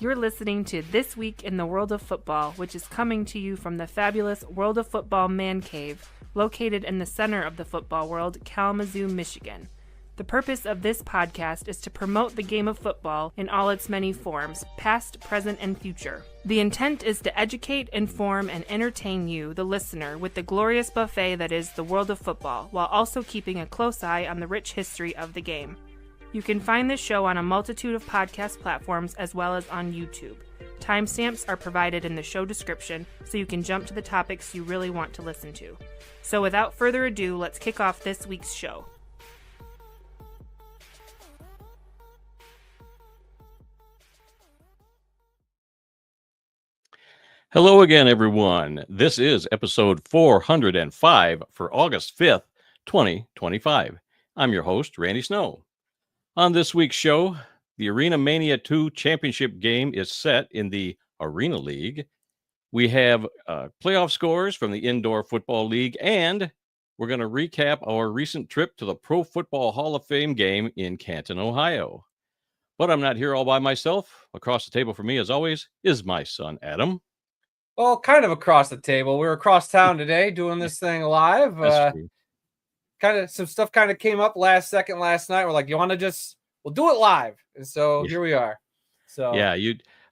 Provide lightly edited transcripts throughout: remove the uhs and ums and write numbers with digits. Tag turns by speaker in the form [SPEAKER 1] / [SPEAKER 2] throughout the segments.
[SPEAKER 1] You're listening to This Week in the World of Football, which is coming to you from the fabulous World of Football Man Cave, located in the center of the football world, Kalamazoo, Michigan. The purpose of this podcast is to promote the game of football in all its many forms, past, present, and future. The intent is to educate, inform, and entertain you, the listener, with the glorious buffet that is the world of football, while also keeping a close eye on the rich history of the game. You can find this show on a multitude of podcast platforms as well as on YouTube. Timestamps are provided in the show description, so you can jump to the topics you really want to listen to. So without further ado, let's kick off this week's show.
[SPEAKER 2] Hello again, everyone. This is episode 405 for August 5th, 2025. I'm your host, Randy Snow. On this week's show, the ArenaMania 2 championship game is set in the Arena League. We have playoff scores from the Indoor Football League, and we're going to recap our recent trip to the Pro Football Hall of Fame game in Canton, Ohio. But I'm not here all by myself. Across the table from me, as always, is my son, Adam.
[SPEAKER 3] Well, kind of across the table. We were across town today doing this thing live. Some stuff kind of came up last night. We're like, we'll do it live. And so Here we are. So
[SPEAKER 2] yeah,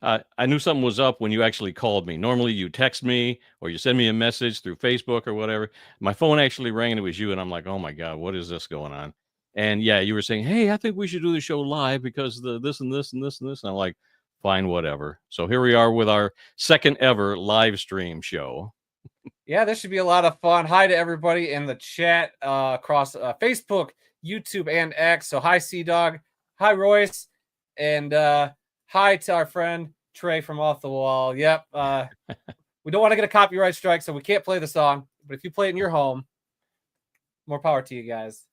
[SPEAKER 2] I knew something was up when you actually called me. Normally you text me or you send me a message through Facebook or whatever. My phone actually rang and it was you. And I'm like, oh my God, what is this going on? And yeah, you were saying, hey, I think we should do the show live because this and this and this and this. And I'm like, fine, whatever. So here we are with our second ever live stream show.
[SPEAKER 3] Yeah, this should be a lot of fun. Hi to everybody in the chat across Facebook, YouTube, and X. So hi, Sea-Dog. Hi, Royce. And hi to our friend Trey from Off the Wall. Yep. We don't want to get a copyright strike, so we can't play the song. But if you play it in your home, more power to you guys.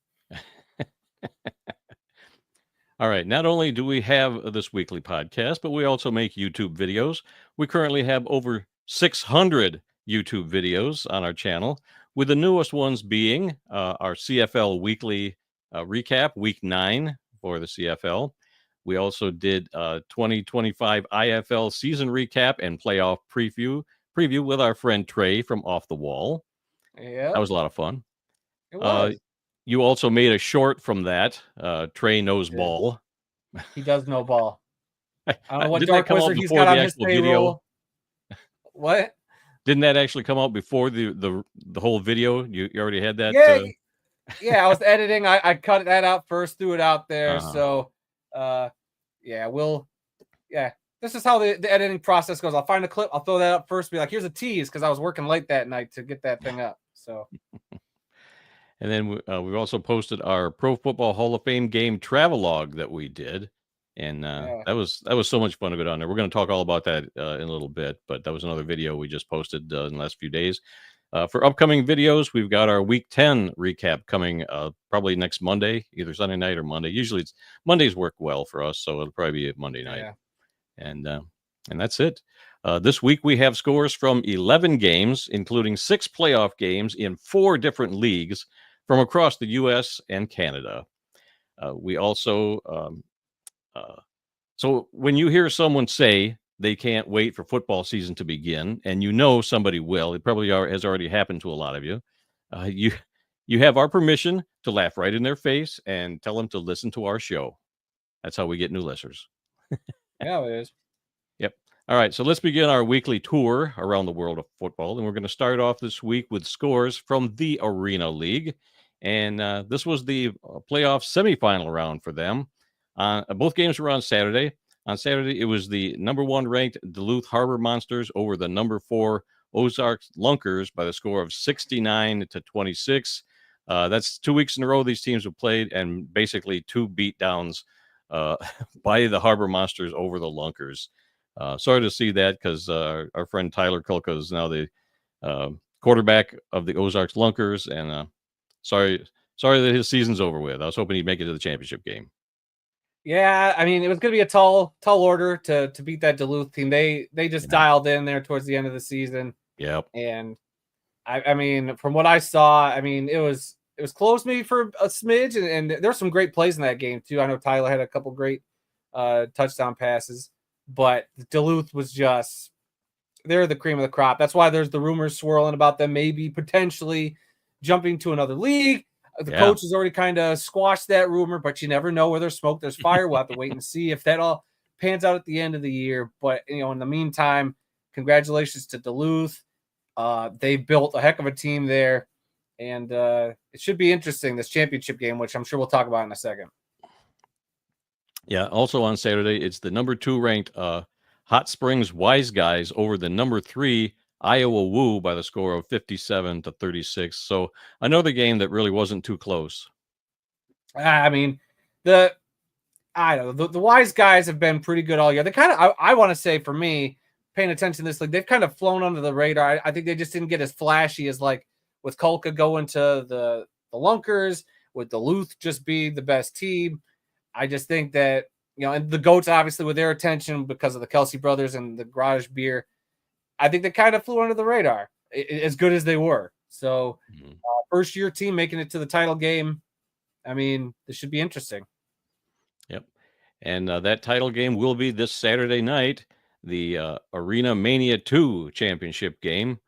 [SPEAKER 2] All right. Not only do we have this weekly podcast, but we also make YouTube videos. We currently have over 600 YouTube videos on our channel, with the newest ones being our CFL weekly recap, week 9 for the CFL. We also did 2025 IFL season recap and playoff preview with our friend Trey from Off the Wall.
[SPEAKER 3] Yeah,
[SPEAKER 2] that was a lot of fun.
[SPEAKER 3] It was.
[SPEAKER 2] You also made a short from that. Trey knows ball.
[SPEAKER 3] He does know ball. I don't know what
[SPEAKER 2] Didn't
[SPEAKER 3] dark
[SPEAKER 2] that come out
[SPEAKER 3] wizard he's
[SPEAKER 2] before
[SPEAKER 3] got
[SPEAKER 2] the
[SPEAKER 3] on his
[SPEAKER 2] actual
[SPEAKER 3] payroll.
[SPEAKER 2] video?
[SPEAKER 3] What?
[SPEAKER 2] Didn't that actually come out before the whole video? You already had that?
[SPEAKER 3] Yeah, I was editing. I cut that out first, threw it out there. So, this is how the editing process goes. I'll find a clip. I'll throw that up first. Be like, here's a tease, because I was working late that night to get that thing up. So.
[SPEAKER 2] And then we've also posted our Pro Football Hall of Fame game travelogue that we did. And that was so much fun to go down there. We're going to talk all about that in a little bit, but that was another video we just posted in the last few days. For upcoming videos, we've got our Week 10 recap coming probably next Monday, either Sunday night or Monday. Usually Mondays work well for us, so it'll probably be a Monday night. Yeah. And that's it. This week we have scores from 11 games, including 6 playoff games in 4 different leagues from across the U.S. and Canada. We also, so when you hear someone say they can't wait for football season to begin, and you know somebody will, it probably has already happened to a lot of you, you have our permission to laugh right in their face and tell them to listen to our show. That's how we get new listeners.
[SPEAKER 3] Yeah, it is.
[SPEAKER 2] Yep. All right, so let's begin our weekly tour around the world of football, and we're going to start off this week with scores from the Arena League. And this was the playoff semifinal round for them. Both games were on Saturday. On Saturday, it was the number 1 ranked Duluth Harbor Monsters over the number 4 Ozarks Lunkers by the score of 69-26. That's 2 weeks in a row these teams have played, and basically 2 beatdowns by the Harbor Monsters over the Lunkers. Sorry to see that, because our friend Tyler Kulka is now the quarterback of the Ozarks Lunkers, and sorry that his season's over with. I was hoping he'd make it to the championship game.
[SPEAKER 3] Yeah, I mean, it was going to be a tall order to beat that Duluth team. They just dialed in there towards the end of the season.
[SPEAKER 2] Yep.
[SPEAKER 3] And I mean, from what I saw, I mean, it was close maybe for a smidge, and there were some great plays in that game too. I know Tyler had a couple great touchdown passes. but Duluth was just, they're the cream of the crop. That's why there's the rumors swirling about them maybe potentially jumping to another league. The coach has already kind of squashed that rumor, but you never know where there's smoke, there's fire. We'll have to wait and see if that all pans out at the end of the year. But, in the meantime, congratulations to Duluth. They built a heck of a team there, and it should be interesting, this championship game, which I'm sure we'll talk about in a second.
[SPEAKER 2] Yeah. Also on Saturday, it's the number 2 ranked Hot Springs Wise Guys over the number 3 Iowa Woo by the score of 57-36. So another game that really wasn't too close.
[SPEAKER 3] I mean, the Wise Guys have been pretty good all year. They kind of, I want to say, for me, paying attention to this league, they've kind of flown under the radar. I think they just didn't get as flashy as, like, with Kolka going to the Lunkers, with Duluth just being the best team. I just think that, and the Goats, obviously, with their attention because of the Kelsey brothers and the garage beer, I think they kind of flew under the radar, as good as they were. So, first-year team making it to the title game. I mean, this should be interesting.
[SPEAKER 2] Yep. And that title game will be this Saturday night, the ArenaMania 2 championship game.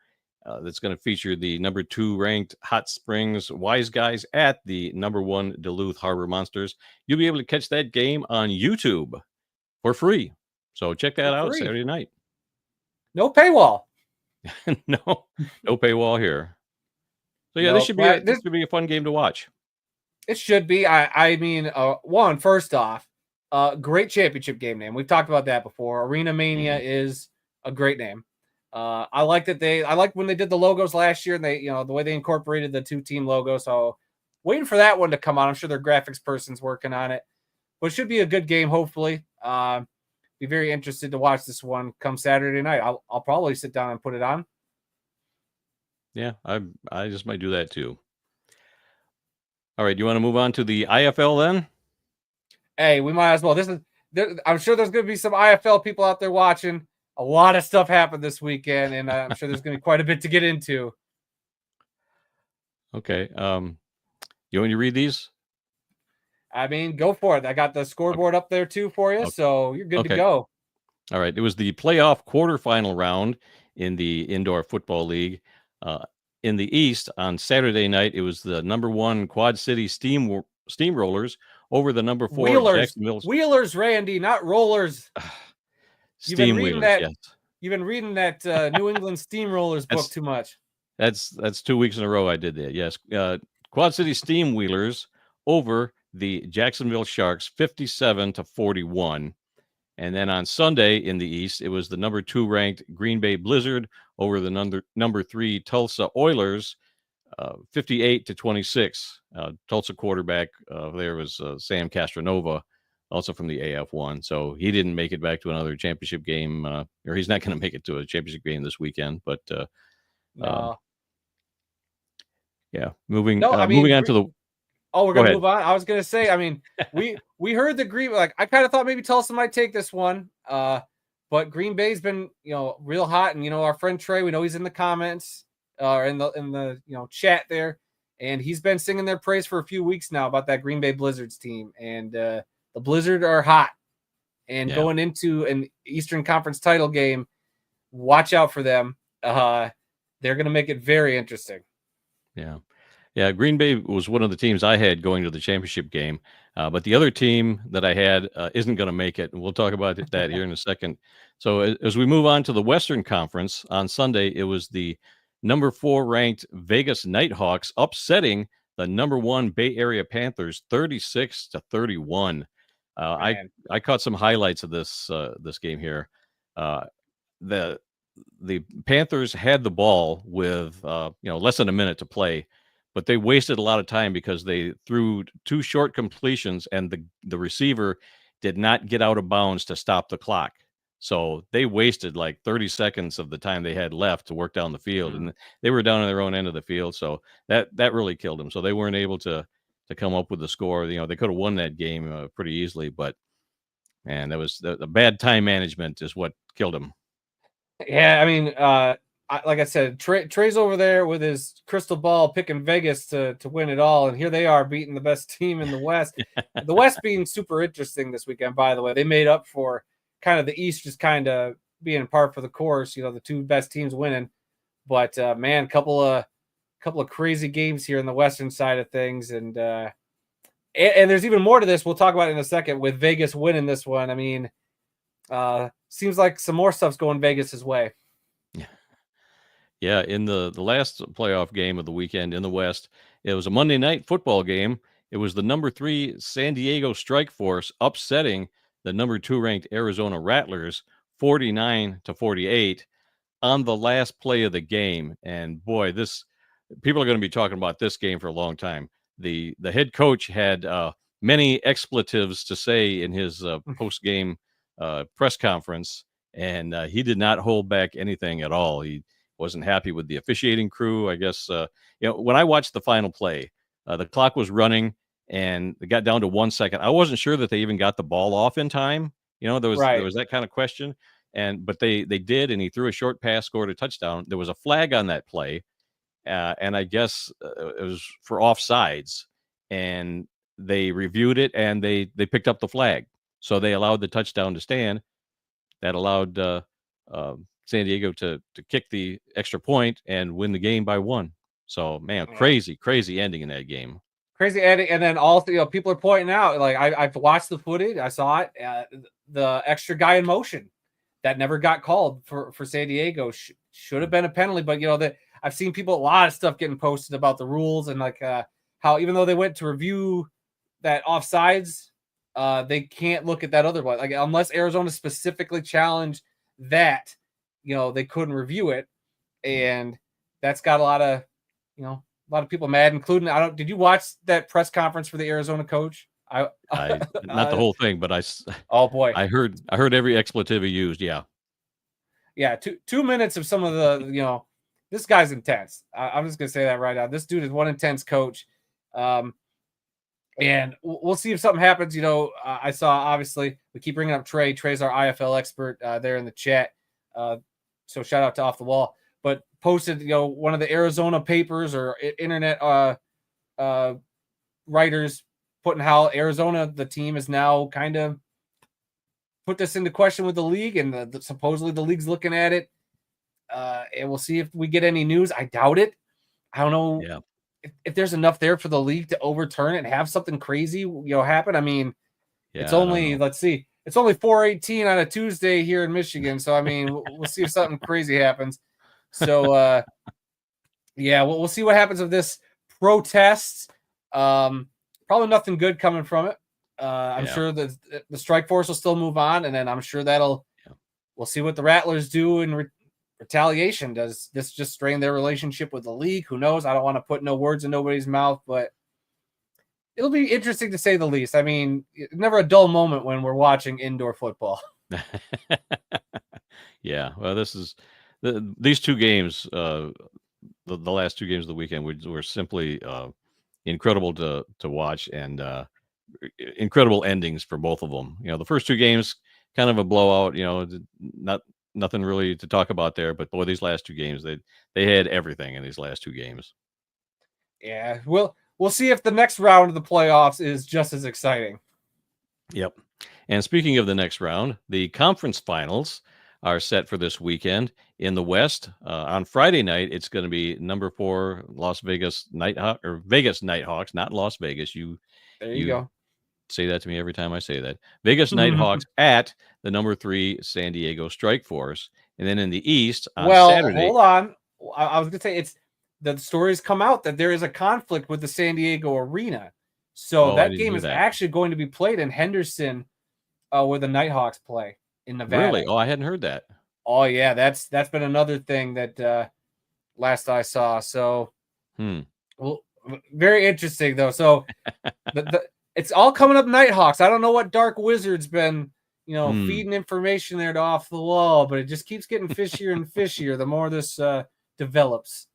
[SPEAKER 2] That's going to feature the number 2 ranked Hot Springs Wise Guys at the number 1 Duluth Harbor Monsters. You'll be able to catch that game on YouTube for free. So check that out Saturday night.
[SPEAKER 3] No paywall.
[SPEAKER 2] No paywall here. So yeah, this should be a fun game to watch.
[SPEAKER 3] It should be. I mean, first off, great championship game name. We've talked about that before. ArenaMania is a great name. I like when they did the logos last year, and they, the way they incorporated the 2-team logo. So waiting for that one to come out. I'm sure their graphics person's working on it, but it should be a good game. Hopefully, be very interested to watch this one come Saturday night. I'll probably sit down and put it on.
[SPEAKER 2] Yeah, I just might do that too. All right, do you want to move on to the IFL then?
[SPEAKER 3] Hey, we might as well. I'm sure there's going to be some IFL people out there watching. A lot of stuff happened this weekend, and I'm sure there's going to be quite a bit to get into.
[SPEAKER 2] Okay. You want me to read these?
[SPEAKER 3] I mean, go for it. I got the scoreboard up there too for you, so you're good to go.
[SPEAKER 2] All right. It was the playoff quarterfinal round in the Indoor Football League. In the East, on Saturday night, it was the number 1 Quad City Steamrollers over the number 4 Jacksonville
[SPEAKER 3] Wheelers, Randy, not rollers.
[SPEAKER 2] Steamwheelers, yes.
[SPEAKER 3] You've been reading that New England Steamrollers book too much.
[SPEAKER 2] That's 2 weeks in a row I did that. Yes. Quad City Steamwheelers over the Jacksonville Sharks 57-41. And then on Sunday in the East, it was the number 2 ranked Green Bay Blizzard over the number 3 Tulsa Oilers 58-26. Tulsa quarterback there was Sam Castronova, also from the AF1. So he didn't make it back to another championship game, or he's not going to make it to a championship game this weekend. But yeah, moving on to the.
[SPEAKER 3] Oh, we're gonna move on. I was gonna say, I mean, we heard the Green, like, I kind of thought maybe Tulsa might take this one, but Green Bay's been, real hot, and our friend Trey, we know he's in the comments, in the chat there, and he's been singing their praise for a few weeks now about that Green Bay Blizzards team, and the Blizzard are hot, and going into an Eastern Conference title game, watch out for them. They're gonna make it very interesting.
[SPEAKER 2] Yeah. Yeah, Green Bay was one of the teams I had going to the championship game, but the other team that I had isn't going to make it, and we'll talk about that here in a second. So as we move on to the Western Conference, on Sunday, it was the number 4 ranked Vegas Nighthawks upsetting the number 1 Bay Area Panthers 36-31. I caught some highlights of this game here. The Panthers had the ball with less than a minute to play, but they wasted a lot of time because they threw 2 short completions, and the receiver did not get out of bounds to stop the clock. So they wasted like 30 seconds of the time they had left to work down the field, and they were down on their own end of the field. So that really killed them. So they weren't able to come up with the score. They could have won that game pretty easily, but man, that was the bad time management is what killed them.
[SPEAKER 3] Yeah, I mean, like I said, Trey's over there with his crystal ball picking Vegas to win it all, and here they are beating the best team in the West. The West being super interesting this weekend, by the way. They made up for kind of the East just kind of being par for the course. The two best teams winning. But man, couple of crazy games here in the Western side of things, and there's even more to this. We'll talk about it in a second with Vegas winning this one. I mean, seems like some more stuff's going Vegas's way.
[SPEAKER 2] Yeah, in the last playoff game of the weekend in the West, it was a Monday night football game. It was the number 3 San Diego Strike Force upsetting the number 2 ranked Arizona Rattlers 49-48 on the last play of the game. And boy, people are going to be talking about this game for a long time. The head coach had many expletives to say in his post-game press conference, and he did not hold back anything at all. He wasn't happy with the officiating crew. I guess, when I watched the final play, the clock was running and it got down to 1 second. I wasn't sure that they even got the ball off in time. There was that kind of question. But they did, and he threw a short pass, scored a touchdown. There was a flag on that play, and I guess it was for offsides. And they reviewed it, and they picked up the flag. So they allowed the touchdown to stand. That allowed San Diego to kick the extra point and win the game by 1. So, man, crazy ending in that game.
[SPEAKER 3] Crazy ending. And then also, people are pointing out, like, I've watched the footage. I saw it. The extra guy in motion that never got called for San Diego should have been a penalty. But, I've seen a lot of stuff getting posted about the rules and like how even though they went to review that offsides, they can't look at that other one. Like, unless Arizona specifically challenged that, they couldn't review it. And that's got a lot of people mad, including, did you watch that press conference for the Arizona coach?
[SPEAKER 2] I not the whole thing, but
[SPEAKER 3] oh boy,
[SPEAKER 2] I heard every expletive he used. Yeah.
[SPEAKER 3] 2 minutes of some of the, this guy's intense. I'm just gonna say that right now. This dude is one intense coach. And we'll see if something happens. I saw, obviously, we keep bringing up Trey. Trey's our IFL expert there in the chat. So shout out to Off the Wall. But posted, one of the Arizona papers or internet writers putting how Arizona, the team, is now kind of put this into question with the league, and supposedly the league's looking at it. And we'll see if we get any news. I doubt it. I don't know.
[SPEAKER 2] Yeah.
[SPEAKER 3] If there's enough there for the league to overturn it and have something crazy, happen. I mean, it's only, let's see, it's only 4:18 on a Tuesday here in Michigan. So, I mean, we'll see if something crazy happens. So, we'll see what happens with this protest. Probably nothing good coming from it. I'm sure that the strike force will still move on. And then I'm sure we'll see what the Rattlers do in retaliation. Does this just strain their relationship with the league? Who knows? I don't want to put no words in nobody's mouth, but it'll be interesting to say the least. I mean, never a dull moment when we're watching indoor football.
[SPEAKER 2] Yeah. Well, these two games, the last 2 games of the weekend were simply incredible to watch, and incredible endings for both of them. The first 2 games, kind of a blowout, nothing really to talk about there, but boy, these last 2 games, they had everything in these last 2 games.
[SPEAKER 3] Yeah, we'll see if the next round of the playoffs is just as exciting.
[SPEAKER 2] Yep. And speaking of the next round, the conference finals are set for this weekend in the West. On Friday night, it's going to be number 4 Las Vegas Nighthawks, or Vegas Nighthawks, not Las Vegas.
[SPEAKER 3] There you go.
[SPEAKER 2] Say that to me every time I say that. Vegas Nighthawks at the number 3 San Diego Strike Force. And then in the East on Saturday.
[SPEAKER 3] Hold on. I was going to say, the stories come out that there is a conflict with the San Diego Arena. So that game is actually going to be played in Henderson, where the Nighthawks play in Nevada.
[SPEAKER 2] Really? Oh, I hadn't heard that.
[SPEAKER 3] Oh yeah, that's been another thing that last I saw. So, well, very interesting though. So it's all coming up Nighthawks. I don't know what Dark Wizard's been, feeding information there to Off the Wall, but it just keeps getting fishier and fishier the more this develops.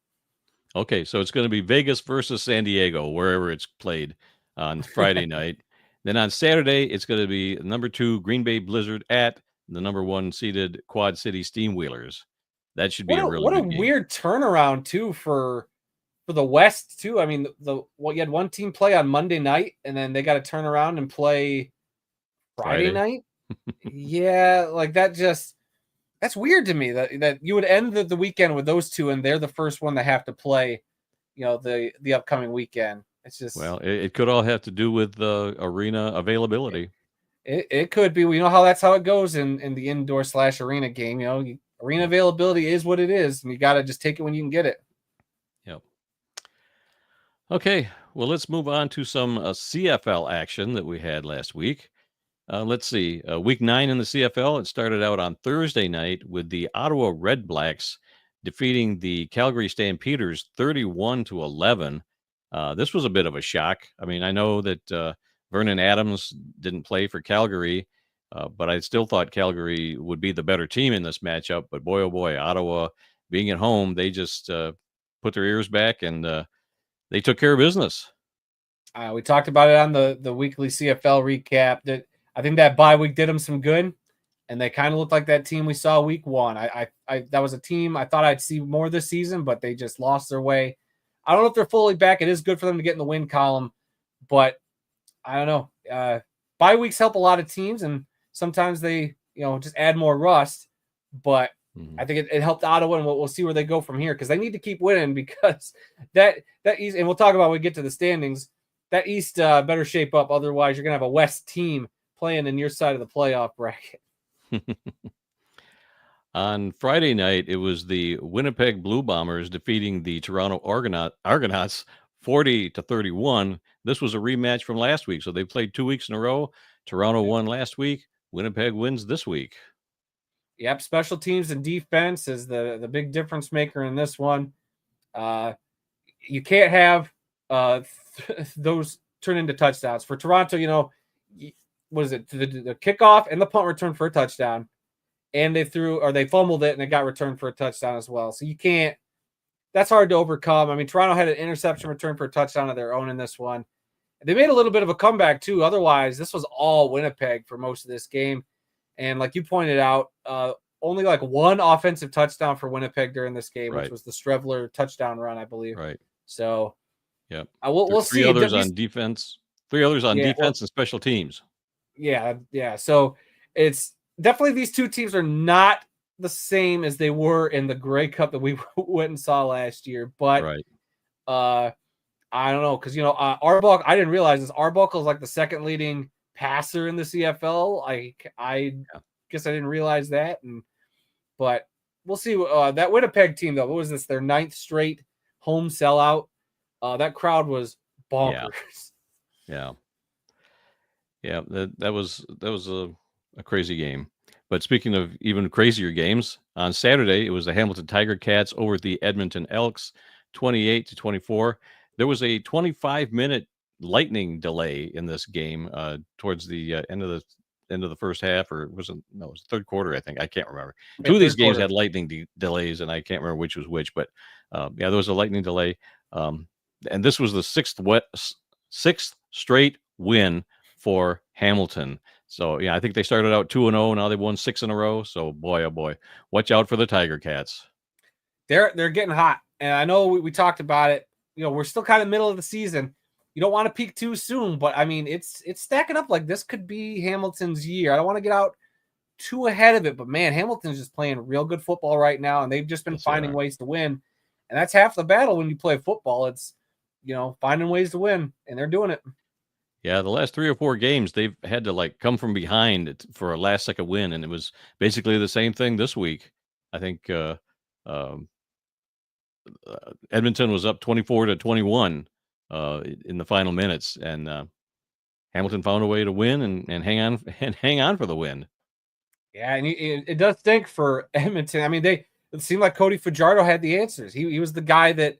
[SPEAKER 2] Okay, so it's going to be Vegas versus San Diego, wherever it's played on Friday night. Then on Saturday, it's going to be number 2 Green Bay Blizzard at the number 1 seeded Quad City Steamwheelers. That should be
[SPEAKER 3] what a weird turnaround too for the West too. I mean, you had one team play on Monday night, and then they got to turn around and play Friday night. Yeah, like that's weird to me that you would end the weekend with those two, and they're the first one to have to play, the upcoming weekend. It's just
[SPEAKER 2] Well, it could all have to do with arena availability.
[SPEAKER 3] it could be. We know that's how it goes in the indoor / arena game. Arena availability is what it is, and you got to just take it when you can get it.
[SPEAKER 2] Yep. Okay, well, let's move on to some CFL action that we had last week. Let's see. Week 9 in the CFL, it started out on Thursday night with the Ottawa Red Blacks defeating the Calgary Stampeders 31-11. This was a bit of a shock. I mean, I know that Vernon Adams didn't play for Calgary, but I still thought Calgary would be the better team in this matchup. But boy, oh boy, Ottawa being at home, they just put their ears back and they took care of business.
[SPEAKER 3] We talked about it on the weekly CFL recap. That I think that bye week did them some good, and they kind of looked like that team we saw week 1. I that was a team I thought I'd see more this season, but they just lost their way. I don't know if they're fully back. It is good for them to get in the win column, but I don't know. Bye weeks help a lot of teams, and sometimes they just add more rust. But I think it helped Ottawa, and we'll see where they go from here, because they need to keep winning, because that East, and we'll talk about when we get to the standings, that East better shape up. Otherwise, you're going to have a West team playing in your side of the playoff bracket.
[SPEAKER 2] On Friday night, it was the Winnipeg Blue Bombers defeating the Toronto Argonauts 40-31. This was a rematch from last week, so they played 2 weeks in a row. Toronto won last week. Winnipeg wins this week.
[SPEAKER 3] Yep, special teams and defense is the big difference maker in this one. You can't have those turn into touchdowns. For Toronto, what is it? The kickoff and the punt return for a touchdown, and they fumbled it and it got returned for a touchdown as well. So you can't. That's hard to overcome. I mean, Toronto had an interception return for a touchdown of their own in this one. They made a little bit of a comeback too. Otherwise, this was all Winnipeg for most of this game. And like you pointed out, only like one offensive touchdown for Winnipeg during this game, which was the Strevler touchdown run, I believe.
[SPEAKER 2] Right.
[SPEAKER 3] So,
[SPEAKER 2] yeah,
[SPEAKER 3] we'll see.
[SPEAKER 2] 3 others on defense. 3 others on defense and special teams.
[SPEAKER 3] Yeah. So it's definitely, these two teams are not the same as they were in the Grey Cup that we went and saw last year. But I don't know, because Arbuckle. I didn't realize this. Arbuckle is like the second leading passer in the CFL. I guess I didn't realize that, but we'll see. That Winnipeg team, though, what was this? Their 9th straight home sellout. That crowd was bonkers.
[SPEAKER 2] Yeah. That was a crazy game. But speaking of even crazier games, on Saturday it was the Hamilton Tiger Cats over the Edmonton Elks, 28-24. There was a 25-minute lightning delay in this game towards the end of the first half, or it was the third quarter, I think. I can't remember. 2 of these games had lightning delays, and I can't remember which was which, but there was a lightning delay. And this was the 6th straight win for Hamilton. So I think they started out 2-0. Now they've won 6 in a row. So boy, oh boy, watch out for the Tiger Cats.
[SPEAKER 3] They're getting hot, and I know we talked about it. We're still kind of middle of the season. You don't want to peak too soon, but I mean, it's stacking up. Like, this could be Hamilton's year. I don't want to get out too ahead of it, but man, Hamilton's just playing real good football right now, and they've just been finding ways to win. And that's half the battle when you play football. It's finding ways to win, and they're doing it.
[SPEAKER 2] Yeah, the last 3 or 4 games, they've had to come from behind for a last-second win, and it was basically the same thing this week. I think Edmonton was up 24-21 in the final minutes, and Hamilton found a way to win and hang on for the win.
[SPEAKER 3] Yeah, and it does stink for Edmonton. I mean, it seemed like Cody Fajardo had the answers. He was the guy that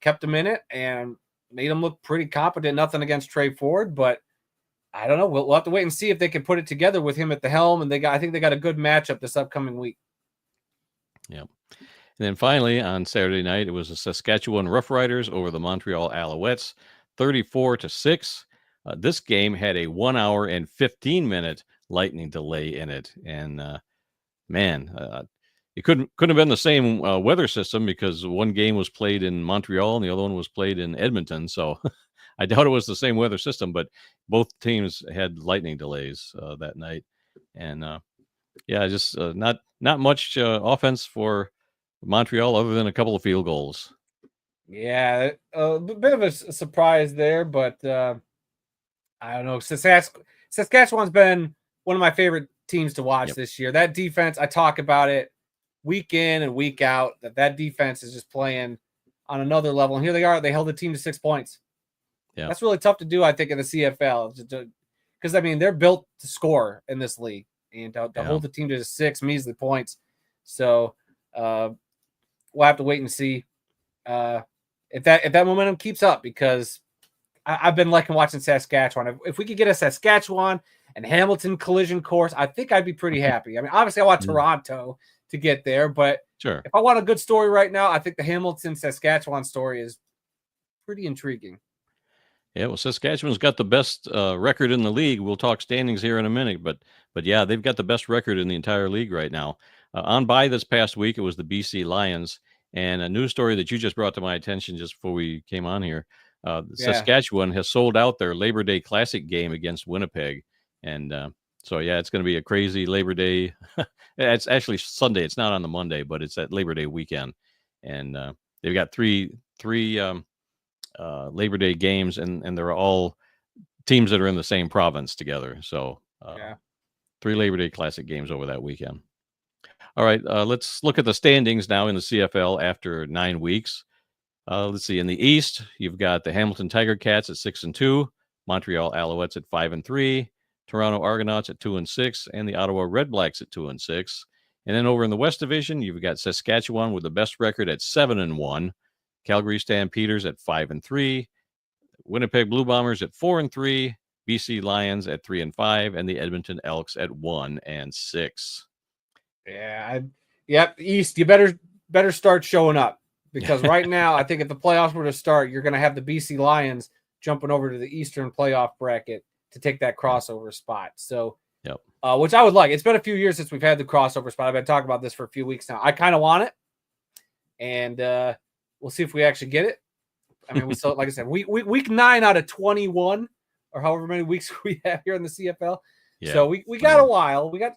[SPEAKER 3] kept him in it and made him look pretty competent. Nothing against Trey Ford, but I don't know. We'll have to wait and see if they can put it together with him at the helm. And I think they got a good matchup this upcoming week.
[SPEAKER 2] Yeah. And then finally on Saturday night, it was the Saskatchewan Roughriders over the Montreal Alouettes, 34-6. This game had a 1 hour and 15-minute lightning delay in it, and it couldn't have been the same weather system, because one game was played in Montreal and the other one was played in Edmonton. So I doubt it was the same weather system, but both teams had lightning delays that night. And yeah, just not much offense for Montreal other than a couple of field goals.
[SPEAKER 3] Yeah, a bit of a surprise there, but I don't know. Saskatchewan's been one of my favorite teams to watch this year. That defense, I talk about it week in and week out, that defense is just playing on another level. And here they are. They held the team to 6 points.
[SPEAKER 2] Yeah.
[SPEAKER 3] That's really tough to do, I think, in the CFL. Because, I mean, they're built to score in this league. And to hold the team to 6 measly points. So we'll have to wait and see if that momentum keeps up, because I've been liking watching Saskatchewan. If we could get a Saskatchewan and Hamilton collision course, I think I'd be pretty happy. I mean, obviously I want Toronto to get there, but
[SPEAKER 2] sure,
[SPEAKER 3] if I want a good story right now, I think the Hamilton-Saskatchewan story is pretty intriguing.
[SPEAKER 2] Yeah, well, Saskatchewan's got the best record in the league. We'll talk standings here in a minute, but yeah, they've got the best record in the entire league right now. On bye this past week, it was the BC Lions, and a news story that you just brought to my attention just before we came on here. Saskatchewan has sold out their Labor Day Classic game against Winnipeg, and so yeah, it's going to be a crazy Labor Day. It's actually Sunday. It's not on the Monday, but it's that Labor Day weekend, and they've got three Labor Day games, and they're all teams that are in the same province together. So 3 Labor Day Classic games over that weekend. All right, let's look at the standings now in the CFL after 9 weeks. Let's see. In the East, you've got the Hamilton Tiger Cats at 6-2, Montreal Alouettes at 5-3, Toronto Argonauts at 2-6, and the Ottawa Redblacks at 2-6. And then over in the West Division, you've got Saskatchewan with the best record at 7-1, Calgary Stampeders at 5-3, Winnipeg Blue Bombers at 4-3, BC Lions at 3-5, and the Edmonton Elks at 1-6.
[SPEAKER 3] Yeah, East, you better start showing up. Because right now, I think if the playoffs were to start, you're going to have the BC Lions jumping over to the Eastern playoff bracket to take that crossover spot. So, which I would like. It's been a few years since we've had the crossover spot. I've been talking about this for a few weeks now. I kind of want it, and we'll see if we actually get it. I mean, we still, like I said, week 9 out of 21, or however many weeks we have here in the CFL. Yeah. So we got a while. We got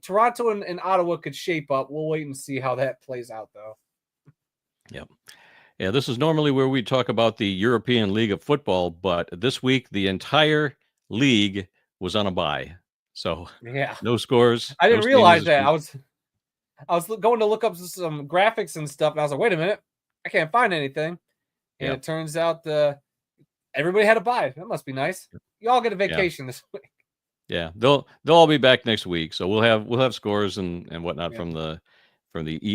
[SPEAKER 3] Toronto and Ottawa could shape up. We'll wait and see how that plays out, though.
[SPEAKER 2] Yep. Yeah, this is normally where we talk about the European League of Football, but this week the entire league was on a bye. So no scores.
[SPEAKER 3] I didn't realize that. I was going to look up some graphics and stuff, and I was like, wait a minute, I can't find anything. And it turns out everybody had a bye. That must be nice. You all get a vacation this week.
[SPEAKER 2] Yeah, they'll all be back next week. So we'll have scores and whatnot from the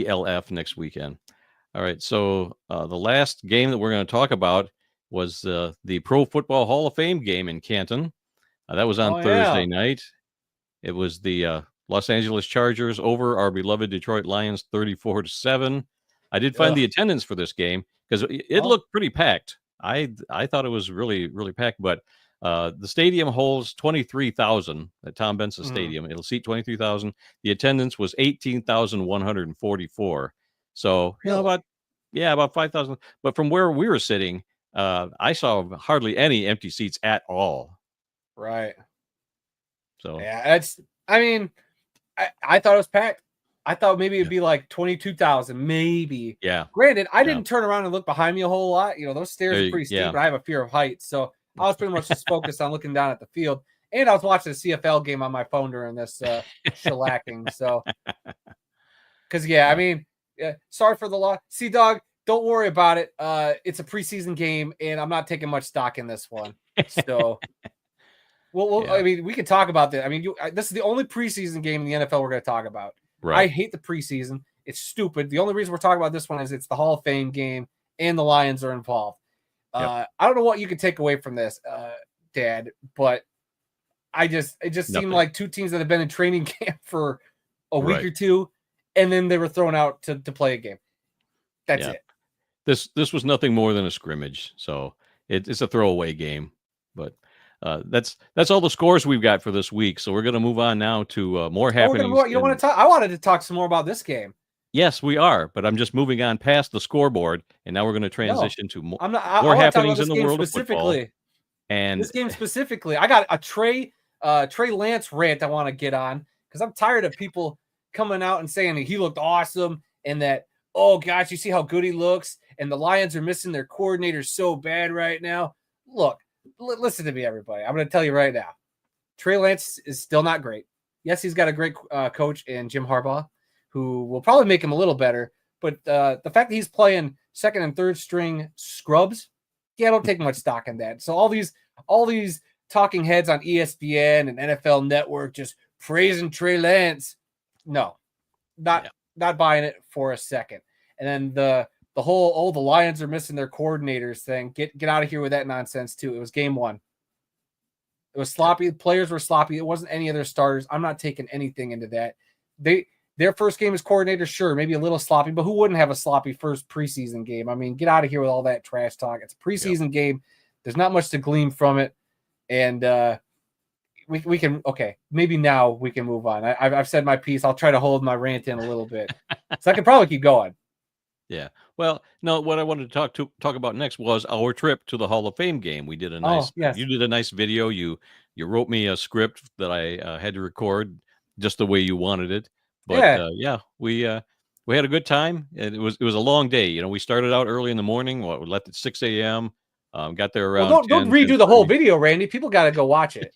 [SPEAKER 2] ELF next weekend. All right, so the last game that we're going to talk about was the Pro Football Hall of Fame game in Canton. That was on Thursday night. It was the Los Angeles Chargers over our beloved Detroit Lions 34-7. I did find the attendance for this game because it looked pretty packed. I thought it was really, really packed, but the stadium holds 23,000 at Tom Benson Stadium. It'll seat 23,000. The attendance was 18,144. So, about 5,000. But from where we were sitting, I saw hardly any empty seats at all.
[SPEAKER 3] Right.
[SPEAKER 2] So,
[SPEAKER 3] I thought it was packed. I thought maybe it'd be like 22,000, maybe.
[SPEAKER 2] Yeah.
[SPEAKER 3] Granted, I didn't turn around and look behind me a whole lot. You know, those stairs are pretty steep, but I have a fear of heights. So I was pretty much just focused on looking down at the field. And I was watching the CFL game on my phone during this shellacking. So, because, sorry for the loss. Dog, don't worry about it. It's a preseason game, and I'm not taking much stock in this one. So, we can talk about that. I mean, this is the only preseason game in the NFL we're going to talk about. Right. I hate the preseason. It's stupid. The only reason we're talking about this one is it's the Hall of Fame game, and the Lions are involved. I don't know what you can take away from this, Dad, but it just seemed like two teams that have been in training camp for a week or two, and then they were thrown out to play a game. That's it.
[SPEAKER 2] This was nothing more than a scrimmage, so it's a throwaway game. But that's all the scores we've got for this week. So we're going to move on now to more happenings.
[SPEAKER 3] You want to talk? I wanted to talk some more about this game.
[SPEAKER 2] Yes, we are, but I'm just moving on past the scoreboard, and now we're going to transition to more happenings in the world of football.
[SPEAKER 3] And this game specifically, I got a tray Trey Lance rant I want to get on, because I'm tired of people coming out and saying that he looked awesome and that, oh gosh, you see how good he looks, and the Lions are missing their coordinator so bad right now. Look, listen to me, everybody. I'm going to tell you right now. Trey Lance is still not great. Yes, he's got a great coach in Jim Harbaugh, who will probably make him a little better. But the fact that he's playing second and third string scrubs, yeah, I don't take much stock in that. So all these talking heads on ESPN and NFL Network just praising Trey Lance, no, not buying it for a second. And then the whole, the Lions are missing their coordinators thing. Get out of here with that nonsense too. It was game one. It was sloppy. The players were sloppy. It wasn't any of their starters. I'm not taking anything into that. Their first game as coordinator, sure, maybe a little sloppy, but who wouldn't have a sloppy first preseason game? I mean, get out of here with all that trash talk. It's a preseason game. There's not much to glean from it. And we can, okay, maybe now we can move on. I've said my piece. I'll try to hold my rant in a little bit. So I can probably keep going.
[SPEAKER 2] Yeah. Well, no, what I wanted to talk about next was our trip to the Hall of Fame game. We did a nice, you did a nice video. You wrote me a script that I had to record just the way you wanted it. But we had a good time. And it was a long day. You know, we started out early in the morning. We left at 6 a.m. Got there around.
[SPEAKER 3] Well, don't redo the whole video, Randy. People got to go watch it.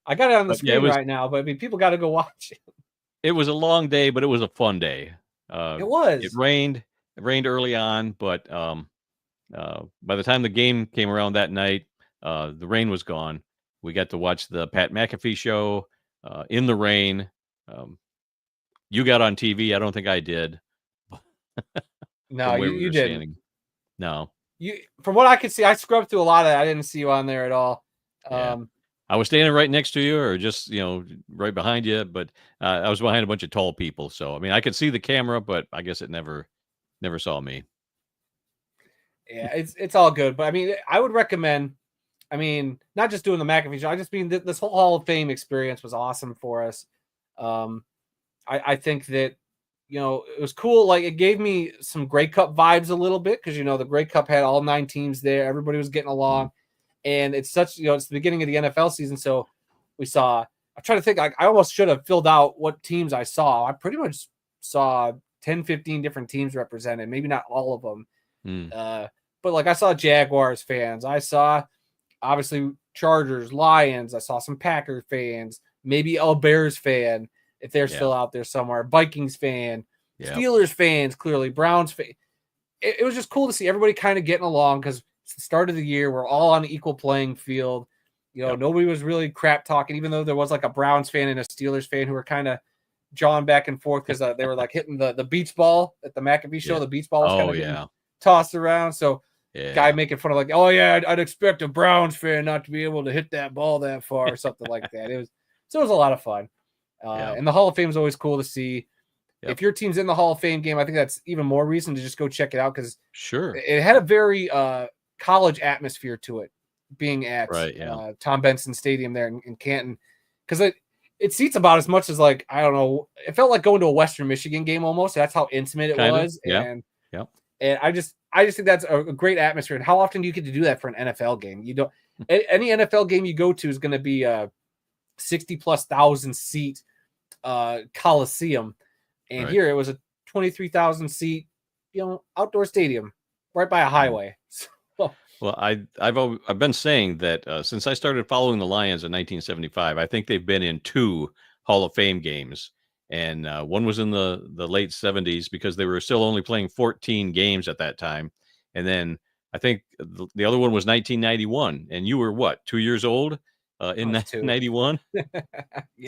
[SPEAKER 3] I got it on the screen right now, but I mean, people got to go watch it.
[SPEAKER 2] It was a long day, but it was a fun day.
[SPEAKER 3] It was.
[SPEAKER 2] It rained. It rained early on, but by the time the game came around that night, the rain was gone. We got to watch the Pat McAfee show in the rain. You got on TV. I don't think I did.
[SPEAKER 3] No, you didn't.
[SPEAKER 2] Standing. No.
[SPEAKER 3] From what I could see, I scrubbed through a lot of it. I didn't see you on there at all.
[SPEAKER 2] I was standing right next to you, or just right behind you, but I was behind a bunch of tall people. So I mean, I could see the camera, but I guess it never saw me.
[SPEAKER 3] Yeah, it's all good. But I mean, I would recommend, I mean, not just doing the McAfee show. I just mean this whole Hall of Fame experience was awesome for us. I think that, it was cool. Like, it gave me some Grey Cup vibes a little bit, because, the Grey Cup had all 9 teams there. Everybody was getting along. And it's such, it's the beginning of the NFL season. So we saw, I'm trying to think, I almost should have filled out what teams I saw. I pretty much saw 10, 15 different teams represented, maybe not all of them. But like, I saw Jaguars fans. I saw, obviously, Chargers, Lions. I saw some Packers fans, maybe a Bears fan, if they're still out there somewhere, Vikings fan, Steelers fans, clearly, Browns fan. It was just cool to see everybody kind of getting along, because it's the start of the year. We're all on an equal playing field. Nobody was really crap talking, even though there was like a Browns fan and a Steelers fan who were kind of jawing back and forth, because they were like hitting the beach ball at the McAfee show. The beach ball was kind of getting tossed around. So guy making fun of, like, oh yeah, I'd expect a Browns fan not to be able to hit that ball that far, or something like that. It was a lot of fun. And the Hall of Fame is always cool to see. If your team's in the Hall of Fame game, I think that's even more reason to just go check it out, because it had a very college atmosphere to it, being at Tom Benson Stadium there in Canton, because it seats about as much as, like, I don't know, it felt like going to a Western Michigan game almost. That's how intimate it was. And I just think that's a great atmosphere. And how often do you get to do that for an NFL game? You don't. Any NFL game you go to is going to be a 60,000+ seat Coliseum, and here it was a 23,000 seat, outdoor stadium right by a highway.
[SPEAKER 2] Well, I've been saying that since I started following the Lions in 1975, I think they've been in 2 Hall of Fame games, and one was in the late 70s, because they were still only playing 14 games at that time, and then I think the other one was 1991, and you were what, 2 years old in 1991?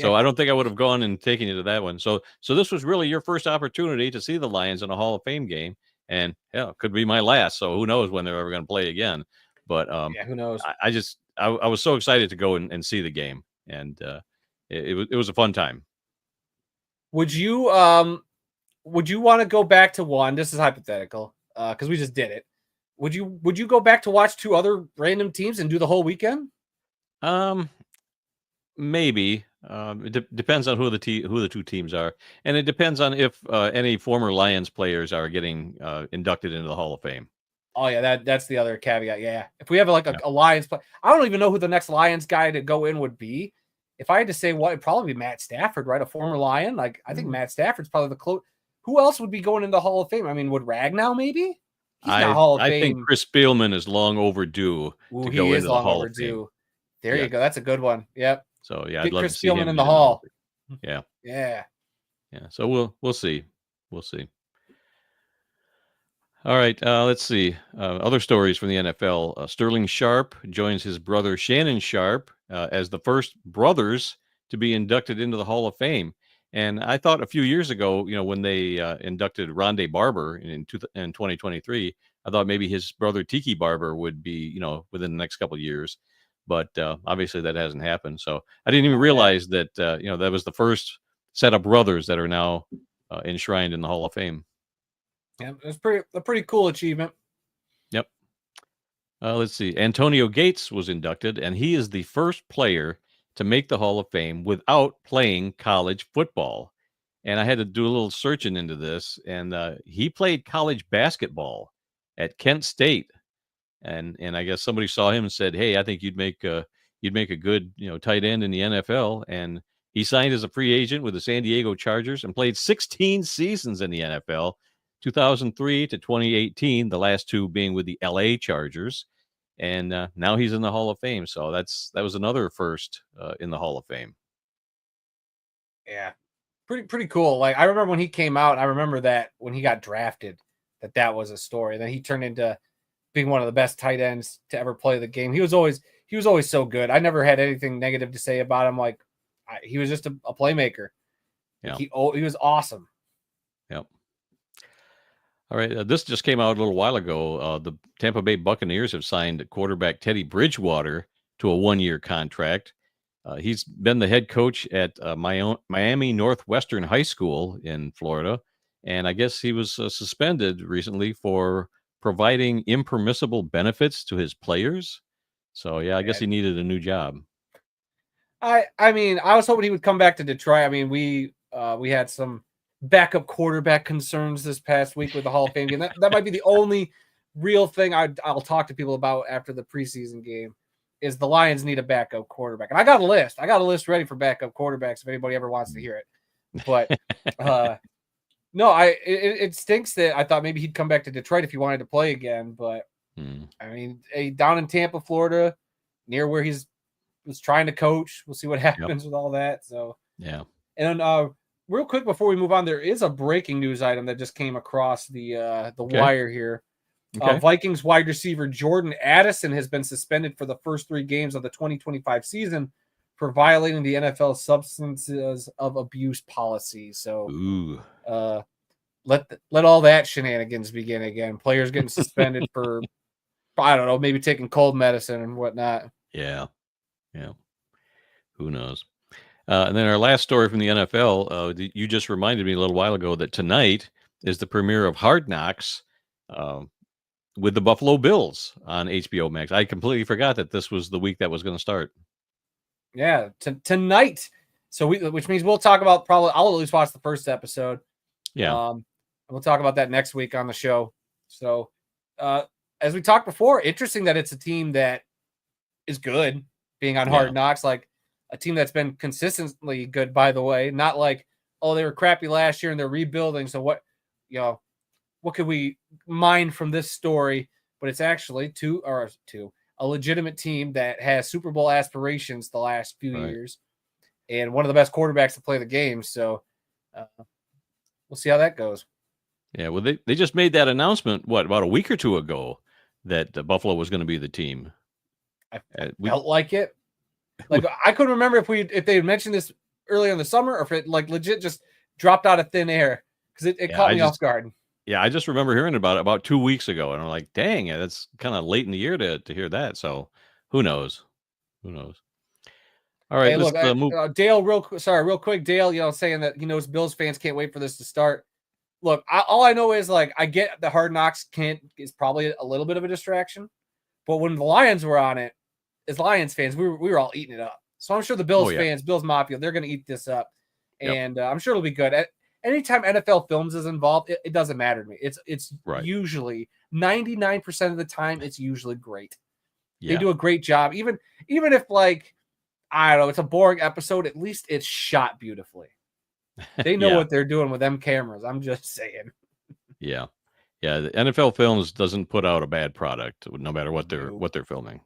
[SPEAKER 2] So I don't think I would have gone and taken you to that one. So this was really your first opportunity to see the Lions in a Hall of Fame game. And it could be my last. So who knows when they're ever going to play again. But
[SPEAKER 3] who knows?
[SPEAKER 2] I was so excited to go and see the game, and it was a fun time.
[SPEAKER 3] Would you want to go back to one? This is hypothetical, because we just did it. Would you go back to watch 2 other random teams and do the whole weekend?
[SPEAKER 2] Maybe. It depends on who the 2 teams are, and it depends on if any former Lions players are getting inducted into the Hall of Fame.
[SPEAKER 3] Oh yeah, that's the other caveat. Yeah, if we have a Lions play, I don't even know who the next Lions guy to go in would be. if I had to say what, it'd probably be Matt Stafford, right? A former Lion. Like, I think Matt Stafford's probably the close. Who else would be going into the Hall of Fame? I mean, would Ragnow maybe? He's not Hall of
[SPEAKER 2] I
[SPEAKER 3] Fame.
[SPEAKER 2] think Chris Spielman is long overdue to go into the Hall of Fame.
[SPEAKER 3] There you go. That's a good one. Yep.
[SPEAKER 2] So yeah,
[SPEAKER 3] Get
[SPEAKER 2] I'd love
[SPEAKER 3] Chris
[SPEAKER 2] to see
[SPEAKER 3] Spielman
[SPEAKER 2] him
[SPEAKER 3] in the Hall.
[SPEAKER 2] Yeah.
[SPEAKER 3] Yeah.
[SPEAKER 2] Yeah. So we'll see. We'll see. All right. Let's see. Other stories from the NFL. Sterling Sharp joins his brother Shannon Sharp as the first brothers to be inducted into the Hall of Fame. And I thought a few years ago, when they inducted Rondé Barber in 2023, I thought maybe his brother Tiki Barber would be, within the next couple of years. But obviously that hasn't happened. So I didn't even realize that, that was the first set of brothers that are now enshrined in the Hall of Fame.
[SPEAKER 3] Yeah, it's a pretty cool achievement.
[SPEAKER 2] Yep. Let's see. Antonio Gates was inducted, and he is the first player to make the Hall of Fame without playing college football. And I had to do a little searching into this, and he played college basketball at Kent State. And I guess somebody saw him and said, "Hey, I think you'd make a good tight end in the NFL." And he signed as a free agent with the San Diego Chargers and played 16 seasons in the NFL. 2003 to 2018, the last two being with the LA Chargers. And now he's in the Hall of Fame. So that was another first in the Hall of Fame.
[SPEAKER 3] Yeah, pretty cool. Like, I remember when he came out, I remember that when he got drafted, that was a story. And then he turned into being one of the best tight ends to ever play the game. He was always so good. I never had anything negative to say about him. Like, he was just a playmaker.
[SPEAKER 2] Yeah.
[SPEAKER 3] He was awesome.
[SPEAKER 2] Yep. All right. This just came out a little while ago. The Tampa Bay Buccaneers have signed quarterback Teddy Bridgewater to a 1-year contract. He's been the head coach at Miami Northwestern High School in Florida. And I guess he was suspended recently for providing impermissible benefits to his players. So, yeah, I guess he needed a new job.
[SPEAKER 3] I mean, I was hoping he would come back to Detroit. I mean, we had some backup quarterback concerns this past week with the Hall of Fame game. That might be the only real thing I'll talk to people about after the preseason game is the Lions need a backup quarterback. And I got a list. I got a list ready for backup quarterbacks if anybody ever wants to hear it. But no, it stinks that I thought maybe he'd come back to Detroit if he wanted to play again. But I mean, down in Tampa, Florida, near where was trying to coach. We'll see what happens with all that. So
[SPEAKER 2] yeah.
[SPEAKER 3] And real quick before we move on, there is a breaking news item that just came across the wire here. Okay. Vikings wide receiver Jordan Addison has been suspended for the first 3 games of the 2025 season for violating the NFL substances of abuse policy. So let all that shenanigans begin again. Players getting suspended for, I don't know, maybe taking cold medicine and whatnot.
[SPEAKER 2] Yeah. Yeah. Who knows? And then our last story from the NFL, you just reminded me a little while ago that tonight is the premiere of Hard Knocks with the Buffalo Bills on HBO Max. I completely forgot that this was the week that was going to start.
[SPEAKER 3] Yeah, tonight. So which means we'll talk about I'll at least watch the first episode.
[SPEAKER 2] Yeah.
[SPEAKER 3] We'll talk about that next week on the show. So as we talked before, interesting that it's a team that is good being on Hard Knocks, like a team that's been consistently good, by the way, not like, oh, they were crappy last year and they're rebuilding. So what could we mine from this story? But it's actually a legitimate team that has Super Bowl aspirations the last few years and one of the best quarterbacks to play the game. So we'll see how that goes.
[SPEAKER 2] Yeah. Well, they just made that announcement, about a week or two ago that Buffalo was going to be the team.
[SPEAKER 3] I felt like it. Like, I couldn't remember if they had mentioned this earlier in the summer or if it like legit just dropped out of thin air because it caught me off guard.
[SPEAKER 2] Yeah, I just remember hearing about 2 weeks ago, and I'm like, dang, that's kind of late in the year to hear that. So who knows? All right,
[SPEAKER 3] hey,
[SPEAKER 2] let's
[SPEAKER 3] move. Dale, real quick, Dale, saying that he knows Bills fans can't wait for this to start. Look, all I know is like I get the Hard Knocks is probably a little bit of a distraction, but when the Lions were on it, as Lions fans, we were all eating it up. So I'm sure the Bills fans, Bills Mafia, they're going to eat this up, and I'm sure it'll be good. Anytime NFL Films is involved, it doesn't matter to me. It's usually 99% of the time, it's usually great. Yeah. They do a great job, even if like I don't know. It's a boring episode. At least it's shot beautifully. They know
[SPEAKER 2] Yeah.
[SPEAKER 3] what they're doing with them cameras. I'm just saying.
[SPEAKER 2] Yeah. Yeah. The NFL Films doesn't put out a bad product, no matter what they're filming.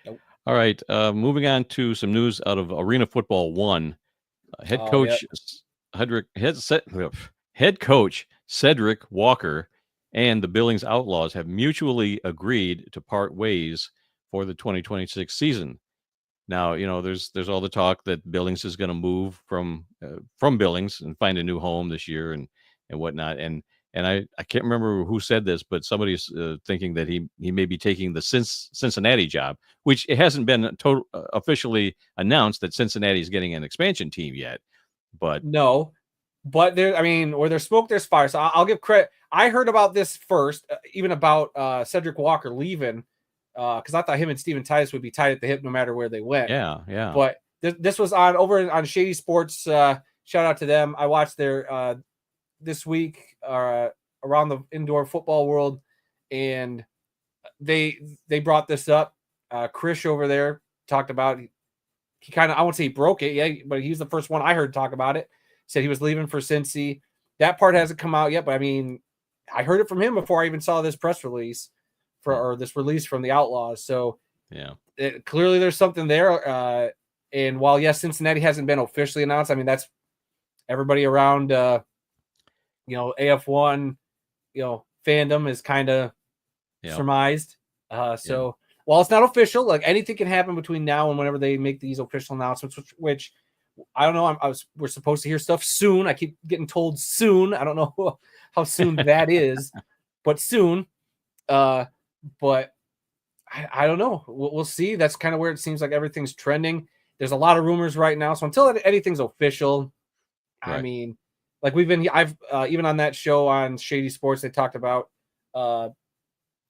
[SPEAKER 3] Nope.
[SPEAKER 2] All right. Moving on to some news out of Arena Football 1. Head coach head coach Cedric Walker and the Billings Outlaws have mutually agreed to part ways for the 2026 season. Now, there's all the talk that Billings is going to move from Billings and find a new home this year and whatnot. And I can't remember who said this, but somebody's thinking that he may be taking the Cincinnati job, which it hasn't been officially announced that Cincinnati is getting an expansion team yet. But
[SPEAKER 3] no, but where there's smoke, there's fire. So I'll give credit. I heard about this first, even about Cedric Walker leaving, because I thought him and Steven Titus would be tied at the hip no matter where they went.
[SPEAKER 2] Yeah.
[SPEAKER 3] But this was over on Shady Sports. Shout out to them. I watched their this week around the indoor football world, and they brought this up. Krish over there talked about he kind of, I won't say he broke it, yeah, but he's the first one I heard talk about it. Said he was leaving for Cincy. That part hasn't come out yet, but I heard it from him before I even saw this press release or this release from the Outlaws. So
[SPEAKER 2] yeah,
[SPEAKER 3] clearly there's something there. And while yes, Cincinnati hasn't been officially announced, that's everybody around AF1 fandom is kind of surmised. While it's not official, like anything can happen between now and whenever they make these official announcements, which I don't know. We're supposed to hear stuff soon. I keep getting told soon. I don't know how soon that is, but soon. But I don't know. We'll see. That's kind of where it seems like everything's trending. There's a lot of rumors right now. So until anything's official, right. Like I've even on that show on Shady Sports, they talked about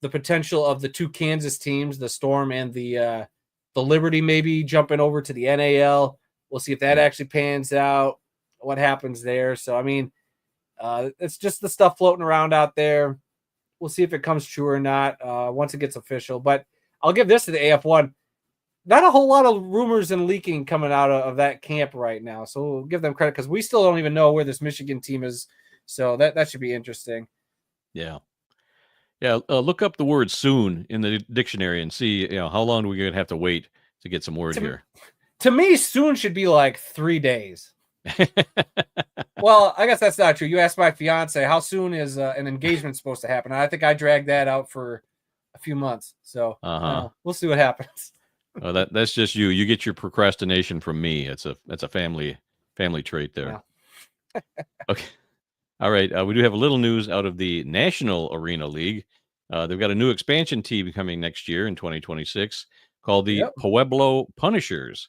[SPEAKER 3] the potential of the two Kansas teams, the Storm and the Liberty, maybe jumping over to the NAL. We'll see if that actually pans out, what happens there. So, it's just the stuff floating around out there. We'll see if it comes true or not once it gets official. But I'll give this to the AF1. Not a whole lot of rumors and leaking coming out of that camp right now. So we'll give them credit because we still don't even know where this Michigan team is. So that should be interesting.
[SPEAKER 2] Yeah. Yeah, look up the word soon in the dictionary and see, how long are we going to have to wait to get some word here.
[SPEAKER 3] To me, soon should be like 3 days. Well, I guess that's not true. You asked my fiance, how soon is an engagement supposed to happen? And I think I dragged that out for a few months. So we'll see what happens.
[SPEAKER 2] Oh, that's just you. You get your procrastination from me. That's a family trait there. Yeah. Okay. All right. We do have a little news out of the National Arena League. They've got a new expansion team coming next year in 2026 called the Pueblo Punishers.